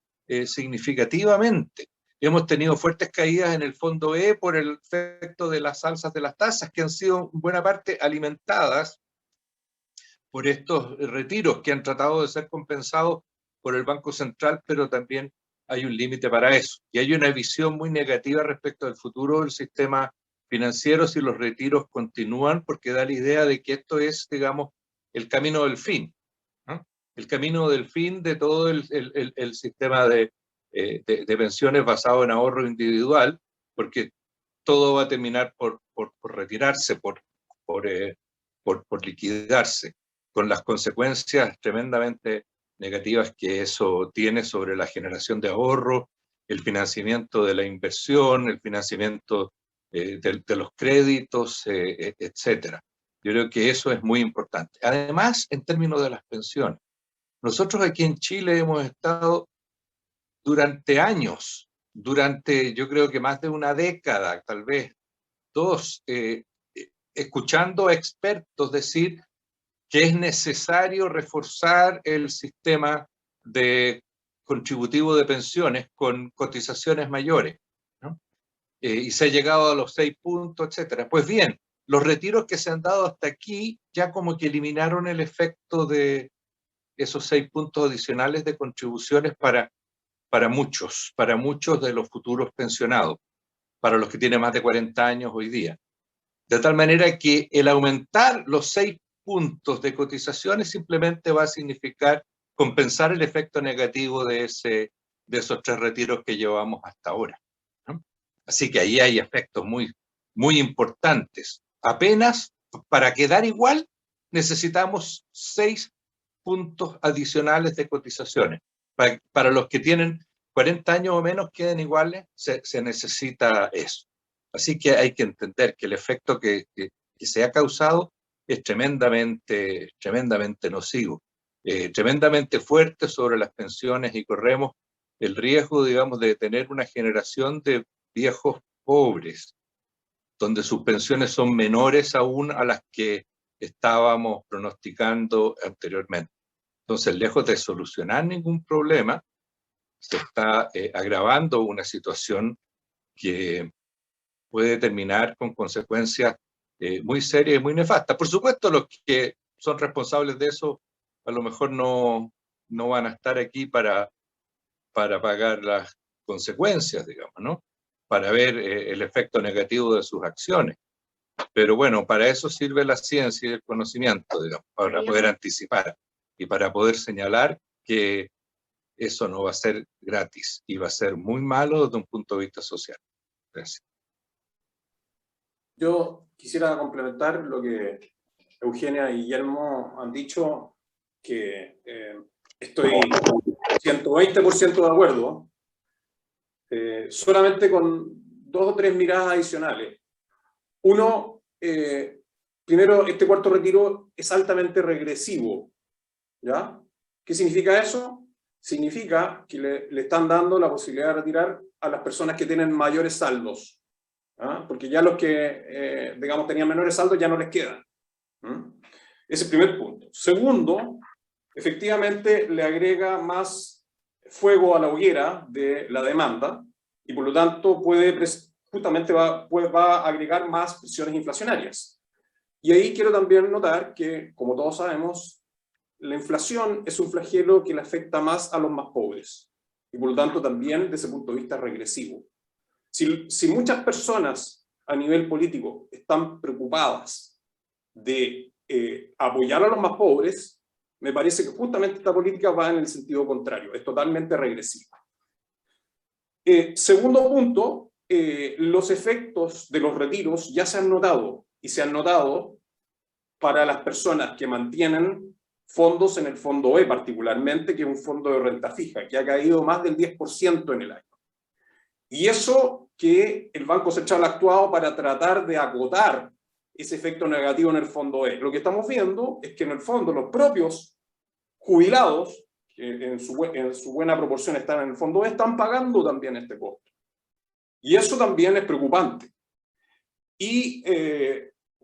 significativamente. Hemos tenido fuertes caídas en el fondo E por el efecto de las alzas de las tasas, que han sido en buena parte alimentadas por estos retiros que han tratado de ser compensados por el Banco Central, pero también hay un límite para eso. Y hay una visión muy negativa respecto al futuro del sistema financiero si los retiros continúan, porque da la idea de que esto es, digamos, el camino del fin, ¿no? El camino del fin de todo el sistema de pensiones basado en ahorro individual, porque todo va a terminar por retirarse, por liquidarse, con las consecuencias tremendamente negativas que eso tiene sobre la generación de ahorro, el financiamiento de la inversión, el financiamiento de los créditos, etcétera. Yo creo que eso es muy importante. Además, en términos de las pensiones, nosotros aquí en Chile hemos estado durante años, yo creo que más de una década, tal vez dos, escuchando a expertos decir que es necesario reforzar el sistema de contributivo de pensiones con cotizaciones mayores, ¿no? Y se ha llegado a los 6 puntos, etcétera. Pues bien, los retiros que se han dado hasta aquí ya como que eliminaron el efecto de esos 6 puntos adicionales de contribuciones para muchos de los futuros pensionados, para los que tienen más de 40 años hoy día. De tal manera que el aumentar los 6 puntos de cotizaciones simplemente va a significar compensar el efecto negativo de esos 3 retiros que llevamos hasta ahora, ¿no? Así que ahí hay efectos muy, muy importantes. Apenas para quedar igual necesitamos 6 puntos adicionales de cotizaciones. Para los que tienen 40 años o menos queden iguales, se necesita eso. Así que hay que entender que el efecto que se ha causado es tremendamente nocivo, tremendamente fuerte sobre las pensiones, y corremos el riesgo, digamos, de tener una generación de viejos pobres, donde sus pensiones son menores aún a las que estábamos pronosticando anteriormente. Entonces, lejos de solucionar ningún problema, se está agravando una situación que puede terminar con consecuencias muy serias y muy nefastas. Por supuesto, los que son responsables de eso a lo mejor no van a estar aquí para pagar las consecuencias, digamos, ¿no? Para ver el efecto negativo de sus acciones. Pero bueno, para eso sirve la ciencia y el conocimiento, digamos, para poder anticipar y para poder señalar que eso no va a ser gratis y va a ser muy malo desde un punto de vista social. Gracias. Yo quisiera complementar lo que Eugenia y Guillermo han dicho, que estoy 120% de acuerdo, solamente con 2 o 3 miradas adicionales. Uno, primero, este cuarto retiro es altamente regresivo, ¿ya? ¿Qué significa eso? Significa que le están dando la posibilidad de retirar a las personas que tienen mayores saldos, ¿ah? Porque ya los que, digamos, tenían menores saldos ya no les quedan. Ese es el primer punto. Segundo, efectivamente le agrega más fuego a la hoguera de la demanda y por lo tanto justamente va a agregar más presiones inflacionarias. Y ahí quiero también notar que, como todos sabemos, la inflación es un flagelo que le afecta más a los más pobres y por lo tanto también desde ese punto de vista regresivo. Si muchas personas a nivel político están preocupadas de apoyar a los más pobres, me parece que justamente esta política va en el sentido contrario, es totalmente regresiva. Segundo punto, los efectos de los retiros ya se han notado, y se han notado para las personas que mantienen fondos en el fondo E particularmente, que es un fondo de renta fija, que ha caído más del 10% en el año. Y eso que el Banco Central ha actuado para tratar de acotar ese efecto negativo en el fondo E. Lo que estamos viendo es que en el fondo los propios jubilados, que en su buena proporción están en el fondo E, están pagando también este costo. Y eso también es preocupante. Y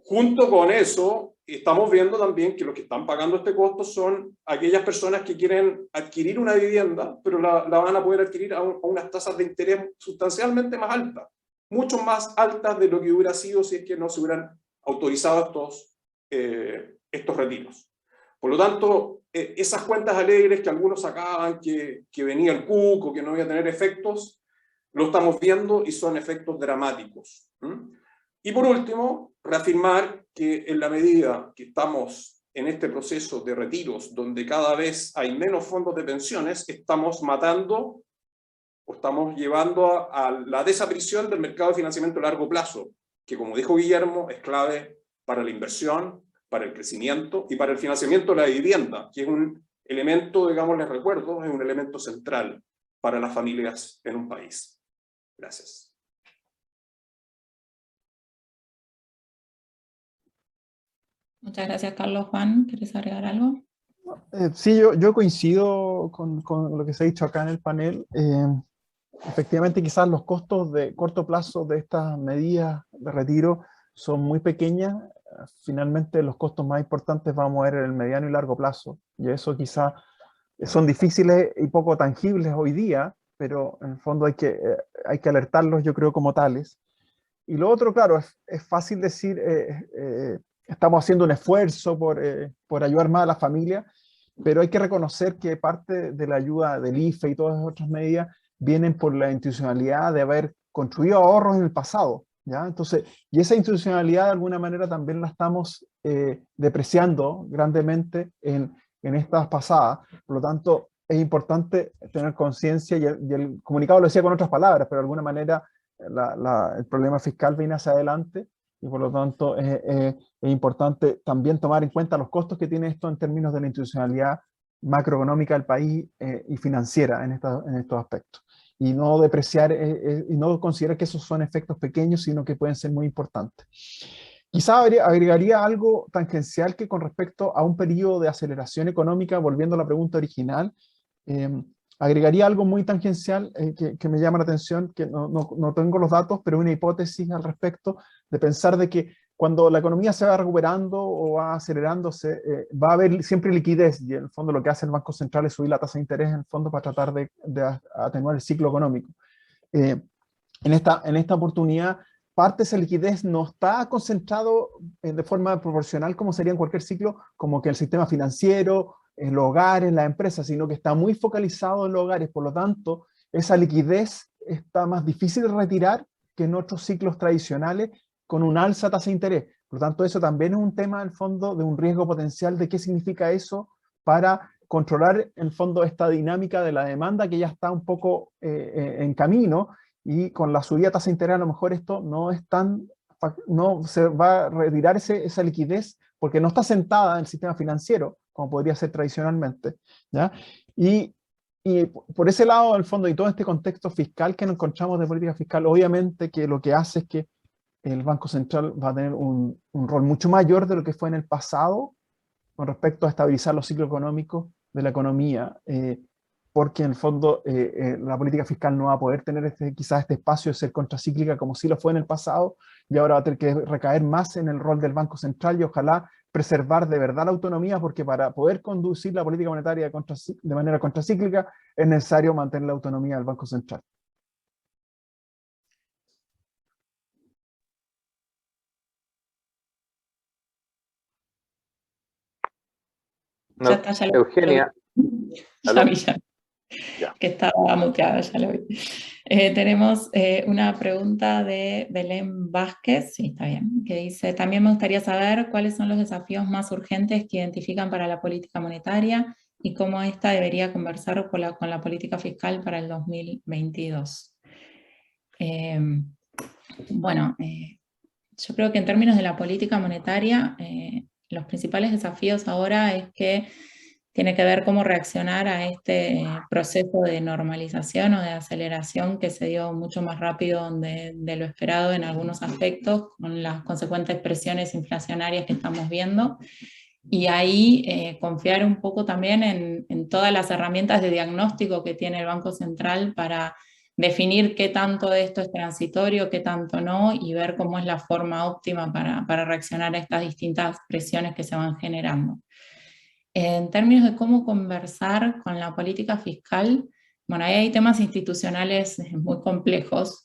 junto con eso, estamos viendo también que los que están pagando este costo son aquellas personas que quieren adquirir una vivienda, pero la van a poder adquirir a unas tasas de interés sustancialmente más altas, mucho más altas de lo que hubiera sido si es que no se hubieran autorizado estos retiros. Por lo tanto, esas cuentas alegres que algunos sacaban, que venía el cuco, que no iba a tener efectos, lo estamos viendo y son efectos dramáticos. Y por último, reafirmar que en la medida que estamos en este proceso de retiros, donde cada vez hay menos fondos de pensiones, estamos matando o estamos llevando a la desaparición del mercado de financiamiento a largo plazo, que como dijo Guillermo, es clave para la inversión, para el crecimiento y para el financiamiento de la vivienda, que es un elemento, digamos, les recuerdo, es un elemento central para las familias en un país. Gracias. Muchas gracias, Carlos. Juan, ¿quieres agregar algo? Sí, yo coincido con lo que se ha dicho acá en el panel. Efectivamente, quizás los costos de corto plazo de estas medidas de retiro son muy pequeñas. Finalmente, los costos más importantes van a mover en el mediano y largo plazo. Y eso quizás son difíciles y poco tangibles hoy día, pero en el fondo hay que alertarlos, yo creo, como tales. Y lo otro, claro, es fácil decir, estamos haciendo un esfuerzo por ayudar más a la familia, pero hay que reconocer que parte de la ayuda del IFE y todas las otras medidas vienen por la institucionalidad de haber construido ahorros en el pasado, ¿ya? Entonces, y esa institucionalidad de alguna manera también la estamos depreciando grandemente en estas pasadas. Por lo tanto, es importante tener conciencia, y el comunicado lo decía con otras palabras, pero de alguna manera el problema fiscal viene hacia adelante, y por lo tanto es importante también tomar en cuenta los costos que tiene esto en términos de la institucionalidad macroeconómica del país y financiera en estos aspectos. Y no depreciar y no considerar que esos son efectos pequeños, sino que pueden ser muy importantes. Quizá agregaría algo tangencial que con respecto a un periodo de aceleración económica, volviendo a la pregunta original, agregaría algo muy tangencial que me llama la atención, que no tengo los datos, pero una hipótesis al respecto, de pensar de que cuando la economía se va recuperando o va acelerándose, va a haber siempre liquidez, y en el fondo lo que hace el Banco Central es subir la tasa de interés en el fondo para tratar de atenuar el ciclo económico. En esta oportunidad, parte de esa liquidez no está concentrado de forma proporcional como sería en cualquier ciclo, como que el sistema financiero, en los hogares, las empresas, sino que está muy focalizado en los hogares. Por lo tanto, esa liquidez está más difícil de retirar que en otros ciclos tradicionales, con un alza de tasa de interés. Por lo tanto, eso también es un tema, en el fondo, de un riesgo potencial de qué significa eso para controlar, en el fondo, esta dinámica de la demanda que ya está un poco en camino, y con la subida de tasa de interés a lo mejor esto no es tan, no se va a retirar esa liquidez porque no está sentada en el sistema financiero, como podría ser tradicionalmente, ¿ya? Y por ese lado, en el fondo, y todo este contexto fiscal que nos encontramos de política fiscal, obviamente que lo que hace es que el Banco Central va a tener un rol mucho mayor de lo que fue en el pasado con respecto a estabilizar los ciclos económicos de la economía, porque en el fondo la política fiscal no va a poder tener quizás este espacio de ser contracíclica como sí lo fue en el pasado, y ahora va a tener que recaer más en el rol del Banco Central y ojalá preservar de verdad la autonomía, porque para poder conducir la política monetaria de manera contracíclica es necesario mantener la autonomía del Banco Central. No, Ya está, ya lo Eugenia, vi. ¿aló? Ya. Ya. Que estaba muteada, ya lo vi. Tenemos una pregunta de Belén Vázquez, sí, está bien, que dice, también me gustaría saber cuáles son los desafíos más urgentes que identifican para la política monetaria y cómo esta debería conversar con la política fiscal para el 2022. Bueno, yo creo que en términos de la política monetaria, los principales desafíos ahora es que tiene que ver cómo reaccionar a este proceso de normalización o de aceleración que se dio mucho más rápido de lo esperado en algunos aspectos, con las consecuentes presiones inflacionarias que estamos viendo. Y ahí confiar un poco también en todas las herramientas de diagnóstico que tiene el Banco Central para definir qué tanto de esto es transitorio, qué tanto no, y ver cómo es la forma óptima para reaccionar a estas distintas presiones que se van generando. En términos de cómo conversar con la política fiscal, bueno, ahí hay temas institucionales muy complejos,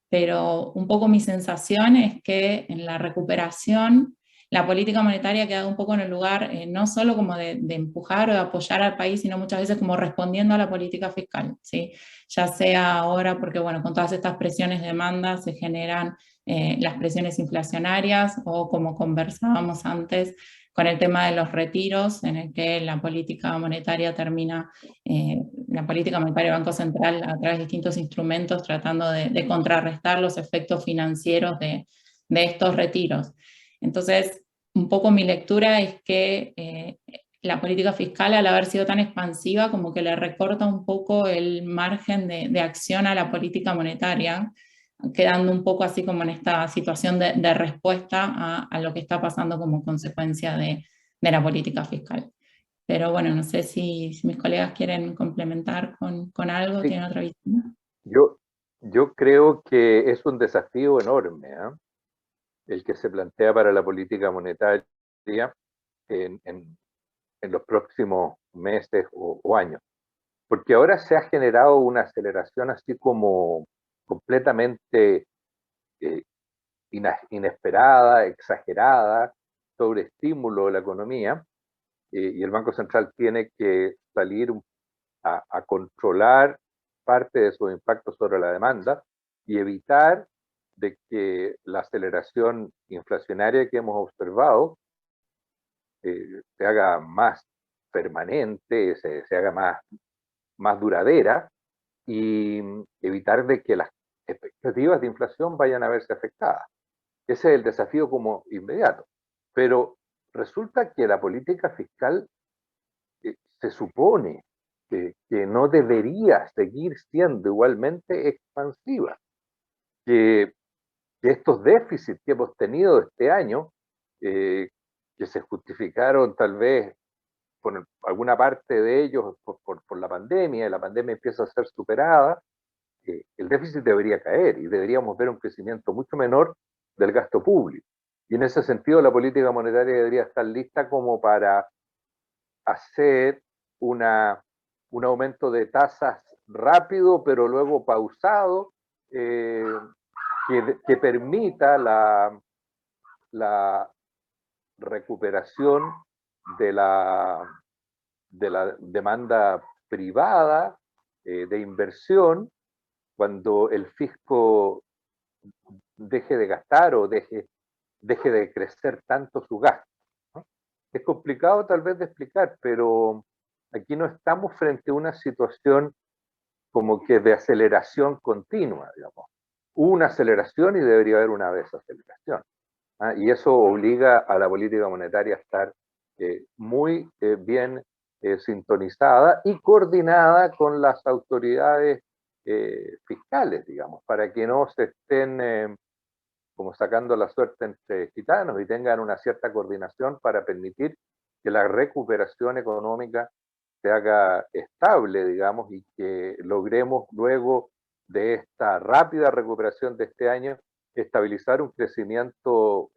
pero un poco mi sensación es que en la recuperación la política monetaria ha quedado un poco en el lugar no solo como de empujar o de apoyar al país, sino muchas veces como respondiendo a la política fiscal, ¿sí? Ya sea ahora porque, bueno, con todas estas presiones de demanda se generan las presiones inflacionarias, o como conversábamos antes, con el tema de los retiros, en el que la política monetaria termina, la política monetaria del Banco Central a través de distintos instrumentos tratando de contrarrestar los efectos financieros de estos retiros. Entonces, un poco mi lectura es que la política fiscal, al haber sido tan expansiva, como que le recorta un poco el margen de acción a la política monetaria, quedando un poco así como en esta situación de respuesta a lo que está pasando como consecuencia de la política fiscal. Pero bueno, no sé si mis colegas quieren complementar con algo, Sí, tienen otra visión. yo creo que es un desafío enorme, ¿eh? El que se plantea para la política monetaria en, en- en los próximos meses o años. Porque ahora se ha generado una aceleración así como completamente eh, inesperada, exagerada, sobre estímulo de la economía, y el Banco Central tiene que salir a controlar parte de sus impactos sobre la demanda y evitar de que la aceleración inflacionaria que hemos observado se haga más permanente, se haga más duradera, y evitar de que las expectativas de inflación vayan a verse afectadas. Ese es el desafío como inmediato. Pero resulta que la política fiscal se supone que no debería seguir siendo igualmente expansiva, que, que estos déficits que hemos tenido este año, que se justificaron tal vez por alguna parte de ellos por la pandemia empieza a ser superada, el déficit debería caer y deberíamos ver un crecimiento mucho menor del gasto público. Y en ese sentido la política monetaria debería estar lista como para hacer un aumento de tasas rápido, pero luego pausado, que permita la recuperación de la demanda privada, de inversión, cuando el fisco deje de gastar o deje de crecer tanto su gasto, ¿no? Es complicado tal vez de explicar, pero aquí no estamos frente a una situación como que de aceleración continua, digamos. Hubo una aceleración y debería haber una desaceleración, ¿ah? Y eso obliga a la política monetaria a estar muy bien sintonizada y coordinada con las autoridades fiscales, digamos, para que no se estén como sacando la suerte entre gitanos y tengan una cierta coordinación para permitir que la recuperación económica se haga estable, digamos, y que logremos luego de esta rápida recuperación de este año estabilizar un crecimiento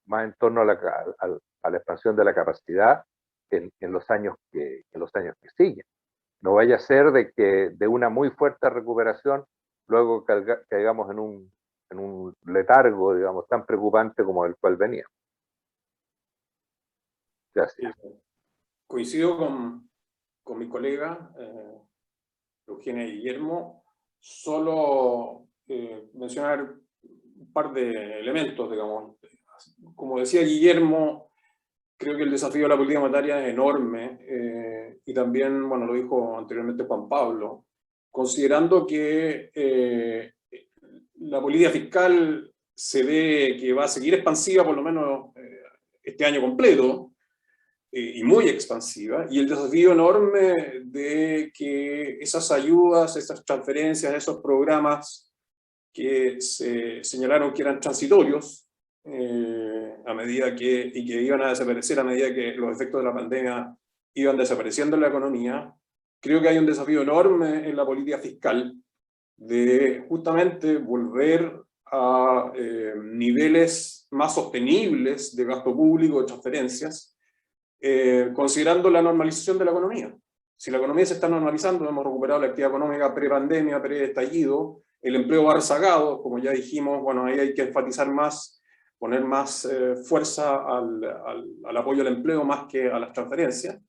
más en torno a la expansión de la capacidad en los años que siguen. No vaya a ser de que de una muy fuerte recuperación luego caigamos en un letargo, digamos, tan preocupante como el cual venía. Gracias. Coincido con mi colega Eugenia y Guillermo, solo mencionar un par de elementos, digamos. Como decía Guillermo, creo que el desafío de la política monetaria es enorme, y también, bueno, lo dijo anteriormente Juan Pablo, considerando que la política fiscal se ve que va a seguir expansiva por lo menos este año completo, y muy expansiva, y el desafío enorme de que esas ayudas, esas transferencias, esos programas que se señalaron que eran transitorios, a medida y que iban a desaparecer a medida que los efectos de la pandemia iban desapareciendo en la economía, creo que hay un desafío enorme en la política fiscal de justamente volver a niveles más sostenibles de gasto público, de transferencias, considerando la normalización de la economía. Si la economía se está normalizando, hemos recuperado la actividad económica pre-pandemia, pre-estallido, el empleo va rezagado, como ya dijimos, bueno, ahí hay que enfatizar más, poner más fuerza al apoyo al empleo más que a las transferencias.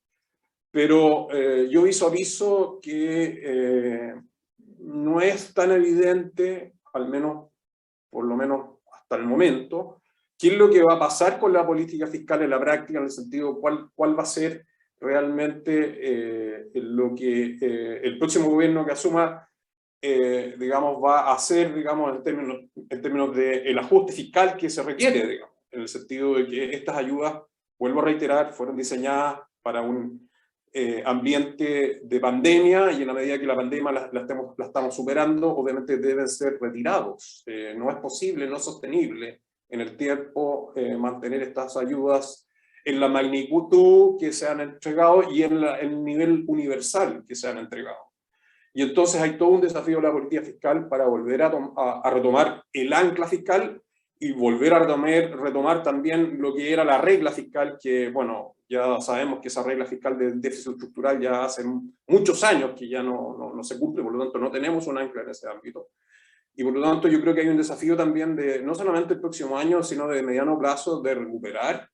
Pero yo visualizo que no es tan evidente, al menos, por lo menos hasta el momento, qué es lo que va a pasar con la política fiscal en la práctica, en el sentido cuál va a ser realmente lo que el próximo gobierno que asuma, digamos, va a hacer, digamos, en términos del ajuste fiscal que se requiere, digamos, en el sentido de que estas ayudas, vuelvo a reiterar, fueron diseñadas para un ambiente de pandemia, y en la medida que la pandemia la estamos superando, obviamente deben ser retirados. No es posible, no es sostenible en el tiempo mantener estas ayudas en la magnitud que se han entregado y en el nivel universal que se han entregado. Y entonces hay todo un desafío de la política fiscal para volver a retomar el ancla fiscal y volver a retomar también lo que era la regla fiscal, que, bueno, ya sabemos que esa regla fiscal de déficit estructural ya hace muchos años que ya no se cumple, por lo tanto no tenemos un ancla en ese ámbito. Y por lo tanto yo creo que hay un desafío también de, no solamente el próximo año, sino de mediano plazo, de recuperar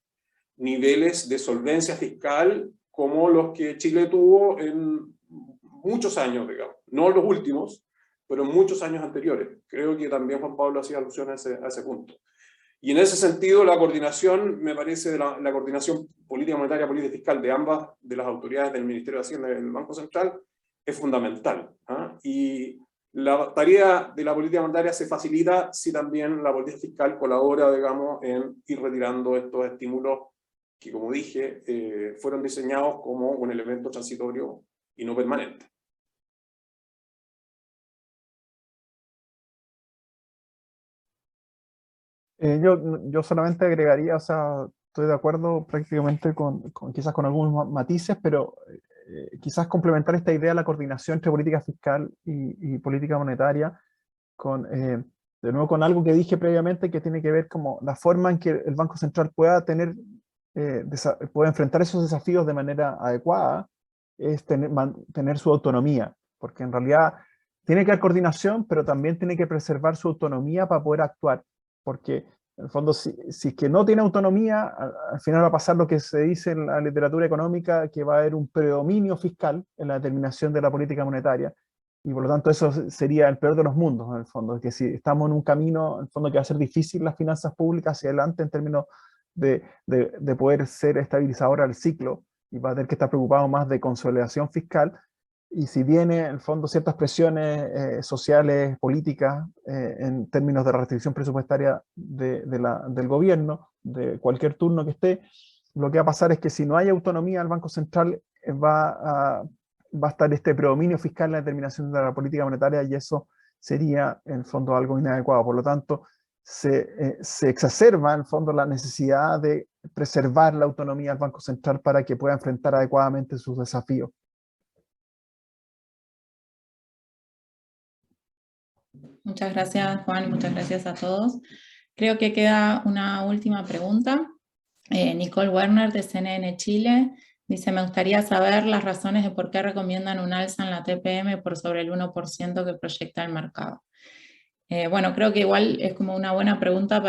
niveles de solvencia fiscal como los que Chile tuvo en muchos años, digamos, no los últimos, pero muchos años anteriores. Creo que también Juan Pablo hacía alusión a ese punto. Y en ese sentido, la coordinación, me parece, la coordinación política monetaria, política fiscal de ambas, de las autoridades del Ministerio de Hacienda y del Banco Central, es fundamental, ¿eh? Y la tarea de la política monetaria se facilita si también la política fiscal colabora, digamos, en ir retirando estos estímulos que, como dije, fueron diseñados como un elemento transitorio y no permanente. Yo solamente agregaría, o sea, estoy de acuerdo prácticamente quizás con algunos matices, pero quizás complementar esta idea de la coordinación entre política fiscal y política monetaria, de nuevo con algo que dije previamente, que tiene que ver como la forma en que el Banco Central pueda puede enfrentar esos desafíos de manera adecuada, es mantener su autonomía, porque en realidad tiene que haber coordinación, pero también tiene que preservar su autonomía para poder actuar, porque en el fondo si es que no tiene autonomía, al final va a pasar lo que se dice en la literatura económica, que va a haber un predominio fiscal en la determinación de la política monetaria, y por lo tanto eso sería el peor de los mundos, en el fondo, que si estamos en un camino, en el fondo, que va a ser difícil las finanzas públicas hacia adelante en términos de poder ser estabilizadora del ciclo, y va a tener que estar preocupado más de consolidación fiscal, y si viene, en el fondo, ciertas presiones sociales, políticas, en términos de restricción presupuestaria del gobierno, de cualquier turno que esté, lo que va a pasar es que si no hay autonomía, el Banco Central va a estar este predominio fiscal en la determinación de la política monetaria, y eso sería, en el fondo, algo inadecuado. Por lo tanto, se exacerba, en el fondo, la necesidad de preservar la autonomía del Banco Central para que pueda enfrentar adecuadamente sus desafíos. Muchas gracias, Juan, y muchas gracias a todos. Creo que queda una última pregunta. Nicole Werner, de CNN Chile, dice: me gustaría saber las razones de por qué recomiendan un alza en la TPM por sobre el 1% que proyecta el mercado. Bueno, creo que igual es como una buena pregunta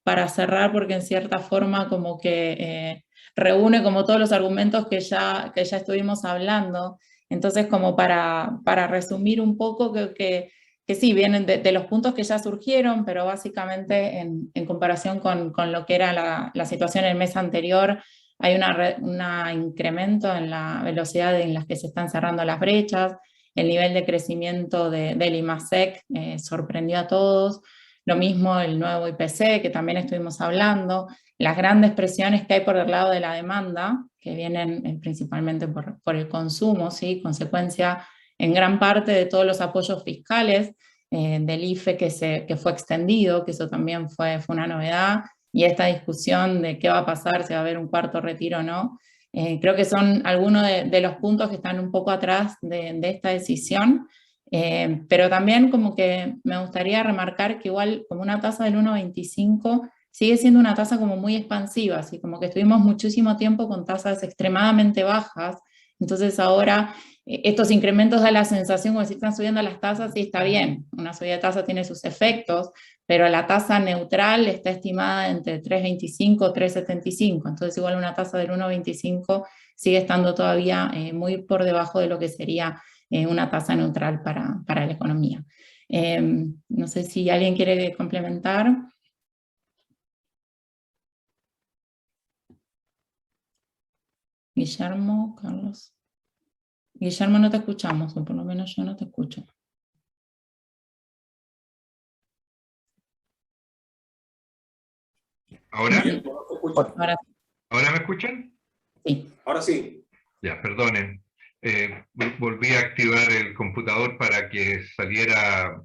para cerrar, porque en cierta forma como que reúne como todos los argumentos que ya estuvimos hablando. Entonces, como para resumir un poco, creo que sí, vienen de los puntos que ya surgieron, pero básicamente en comparación con lo que era la situación el mes anterior, hay un incremento en la velocidad en la que se están cerrando las brechas. El nivel de crecimiento del IMASEC sorprendió a todos. Lo mismo el nuevo IPC, que también estuvimos hablando. Las grandes presiones que hay por el lado de la demanda, que vienen principalmente por el consumo, ¿sí? Consecuencia en gran parte de todos los apoyos fiscales del IFE que fue extendido, que eso también fue una novedad, y esta discusión de qué va a pasar, si va a haber un cuarto retiro o no. Creo que son algunos de los puntos que están un poco atrás de esta decisión, pero también como que me gustaría remarcar que igual como una tasa del 1,25 sigue siendo una tasa como muy expansiva, así como que estuvimos muchísimo tiempo con tasas extremadamente bajas. Entonces ahora estos incrementos da la sensación como si están subiendo las tasas, y está bien, una subida de tasa tiene sus efectos, pero la tasa neutral está estimada entre 3,25 y 3,75, entonces igual una tasa del 1,25 sigue estando todavía muy por debajo de lo que sería una tasa neutral para la economía. No sé si alguien quiere complementar. Guillermo, Carlos. Guillermo, no te escuchamos, o por lo menos yo no te escucho. ¿Ahora? Ahora me escuchan? sí. Ahora sí. Ya, perdonen. Volví a activar el computador para que saliera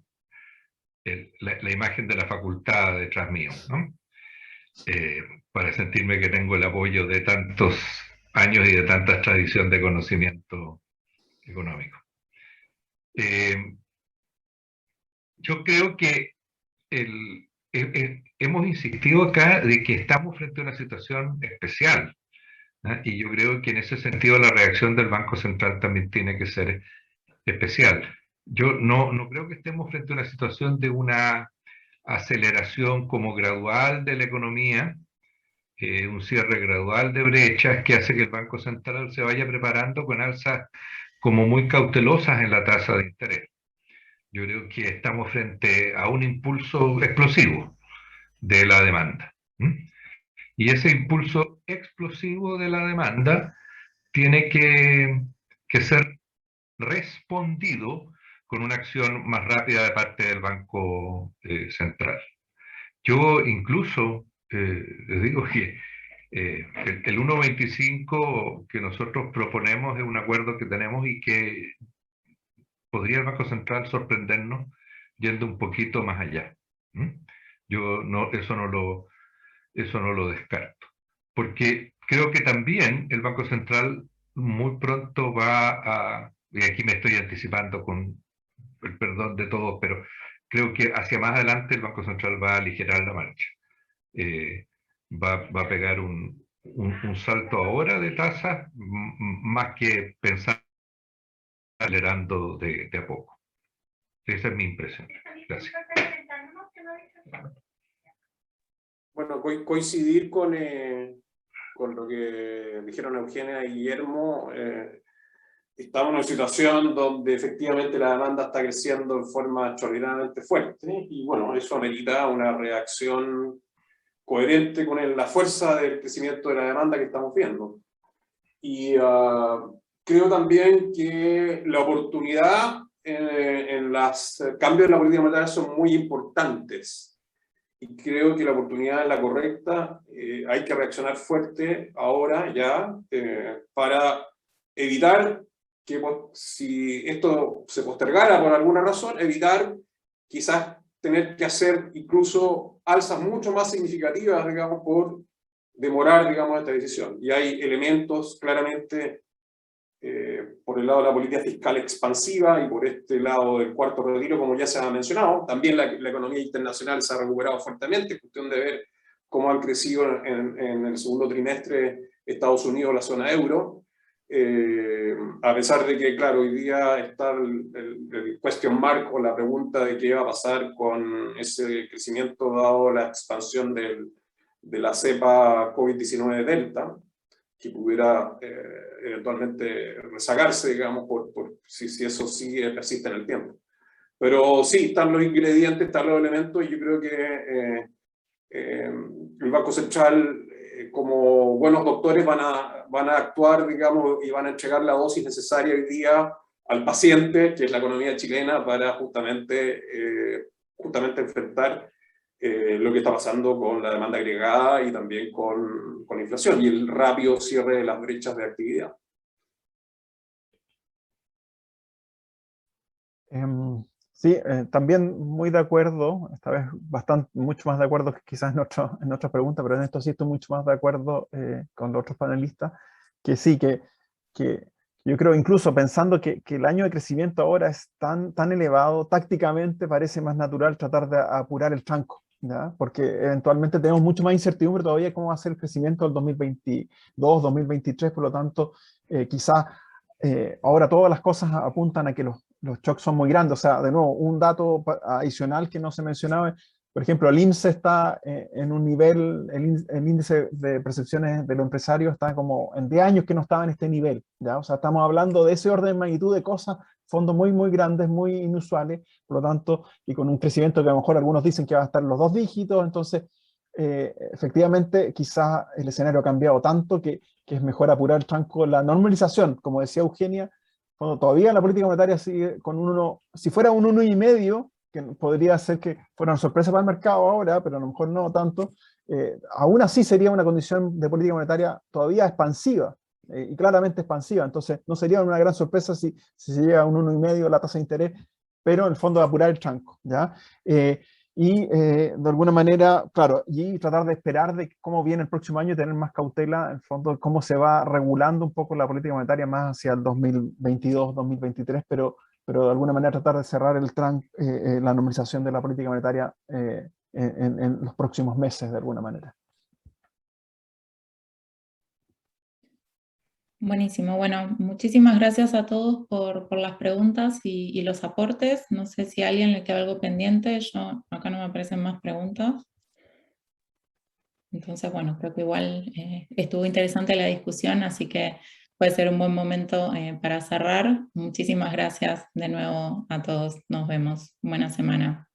la imagen de la facultad detrás mío, ¿no? Para sentirme que tengo el apoyo de tantos años y de tanta tradición de conocimiento económico. Yo creo que hemos insistido acá de que estamos frente a una situación especial, ¿no? Y yo creo que en ese sentido la reacción del Banco Central también tiene que ser especial. Yo no creo que estemos frente a una situación de una aceleración como gradual de la economía, un cierre gradual de brechas que hace que el Banco Central se vaya preparando con alzas como muy cautelosas en la tasa de interés. Yo creo que estamos frente a un impulso explosivo de la demanda. Y ese impulso explosivo de la demanda tiene que ser respondido con una acción más rápida de parte del Banco Central. Yo incluso les digo que el 1,25 que nosotros proponemos es un acuerdo que tenemos y que podría el Banco Central sorprendernos yendo un poquito más allá. Yo eso no lo descarto. Porque creo que también el Banco Central muy pronto va a, y aquí me estoy anticipando con el perdón de todos, pero creo que hacia más adelante el Banco Central va a aligerar la marcha. Va a pegar un salto ahora de tasas, más que pensar acelerando de a poco. Esa es mi impresión. Gracias. Bueno, coincidir con lo que dijeron Eugenia y Guillermo. estamos en una situación donde efectivamente la demanda está creciendo en forma extraordinariamente fuerte, y bueno, eso amerita una reacción coherente con la fuerza del crecimiento de la demanda que estamos viendo. Y creo también que la oportunidad en los cambios en la política monetaria son muy importantes. Y creo que la oportunidad es la correcta. Hay que reaccionar fuerte ahora ya para evitar que, si esto se postergara por alguna razón, evitar quizás tener que hacer incluso alzas mucho más significativas, digamos, por demorar, digamos, esta decisión. Y hay elementos claramente por el lado de la política fiscal expansiva y por este lado del cuarto retiro, como ya se ha mencionado. También la economía internacional se ha recuperado fuertemente. Es cuestión de ver cómo han crecido en el segundo trimestre Estados Unidos, la zona euro. A pesar de que, claro, hoy día está el question mark o la pregunta de qué va a pasar con ese crecimiento dado la expansión de la cepa COVID-19 Delta, que pudiera eventualmente rezagarse, digamos, por si eso sí persiste en el tiempo. Pero sí, están los ingredientes, están los elementos, y yo creo que el Banco Central, como buenos doctores, van a actuar, digamos, y van a entregar la dosis necesaria hoy día al paciente, que es la economía chilena, para justamente enfrentar lo que está pasando con la demanda agregada y también con inflación y el rápido cierre de las brechas de actividad. Sí, también muy de acuerdo, esta vez mucho más de acuerdo que quizás en otras preguntas, pero en esto sí estoy mucho más de acuerdo con los otros panelistas, que sí, que yo creo, incluso pensando que el año de crecimiento ahora es tan elevado, tácticamente parece más natural tratar de apurar el tranco, ¿ya? Porque eventualmente tenemos mucho más incertidumbre todavía cómo va a ser el crecimiento del 2022, 2023, por lo tanto, quizás ahora todas las cosas apuntan a que los shocks son muy grandes. O sea, de nuevo, un dato adicional que no se mencionaba, por ejemplo, el INSE está en un nivel, el índice de percepciones de los empresarios está como en 10 años que no estaba en este nivel, ¿ya? O sea, estamos hablando de ese orden de magnitud de cosas, fondos muy grandes, muy inusuales, por lo tanto, y con un crecimiento que a lo mejor algunos dicen que va a estar en los 2 dígitos, entonces, efectivamente, quizás el escenario ha cambiado tanto que es mejor apurar el tranco. La normalización, como decía Eugenia, cuando todavía la política monetaria sigue con un 1, si fuera un 1,5, que podría ser que fuera una sorpresa para el mercado ahora, pero a lo mejor no tanto, aún así sería una condición de política monetaria todavía expansiva, y claramente expansiva. Entonces no sería una gran sorpresa si se llega a un 1,5 la tasa de interés, pero en el fondo apurar el tranco, ¿ya? Y de alguna manera, claro, y tratar de esperar de cómo viene el próximo año y tener más cautela, en el fondo, cómo se va regulando un poco la política monetaria más hacia el 2022, 2023, pero de alguna manera tratar de cerrar la normalización de la política monetaria en los próximos meses, de alguna manera. Buenísimo, bueno, muchísimas gracias a todos por las preguntas y los aportes. No sé si a alguien le queda algo pendiente, acá no me aparecen más preguntas. Entonces, bueno, creo que igual estuvo interesante la discusión, así que puede ser un buen momento para cerrar. Muchísimas gracias de nuevo a todos, nos vemos. Buena semana.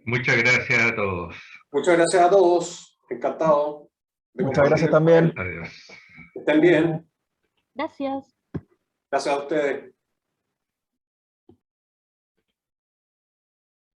Muchas gracias a todos. Muchas gracias a todos, encantado de Muchas gracias compartir. también. Adiós. Que estén bien. Gracias. Gracias a ustedes.